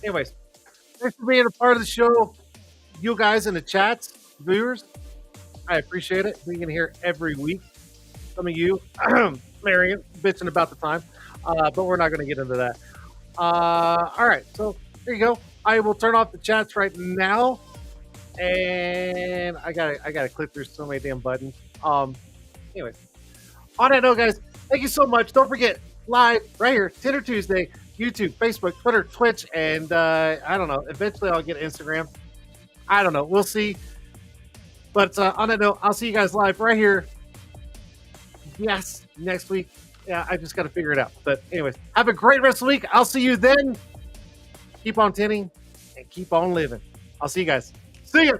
Anyways, thanks for being a part of the show. You guys in the chats, viewers, I appreciate it. Being here every week. Some of you, Marion, bitching about the time, but we're not going to get into that. All right, so there you go. I will turn off the chats right now, and I gotta click through so many damn buttons. Anyways, on that note, guys, thank you so much. Don't forget, live right here, Tint'er Tuesday, YouTube, Facebook, Twitter, Twitch, and I don't know. Eventually, I'll get Instagram. I don't know. We'll see. But on that note, I'll see you guys live right here. Yes, next week. Yeah, I just got to figure it out. But anyways, have a great rest of the week. I'll see you then. Keep on tinting and keep on living. I'll see you guys. See ya.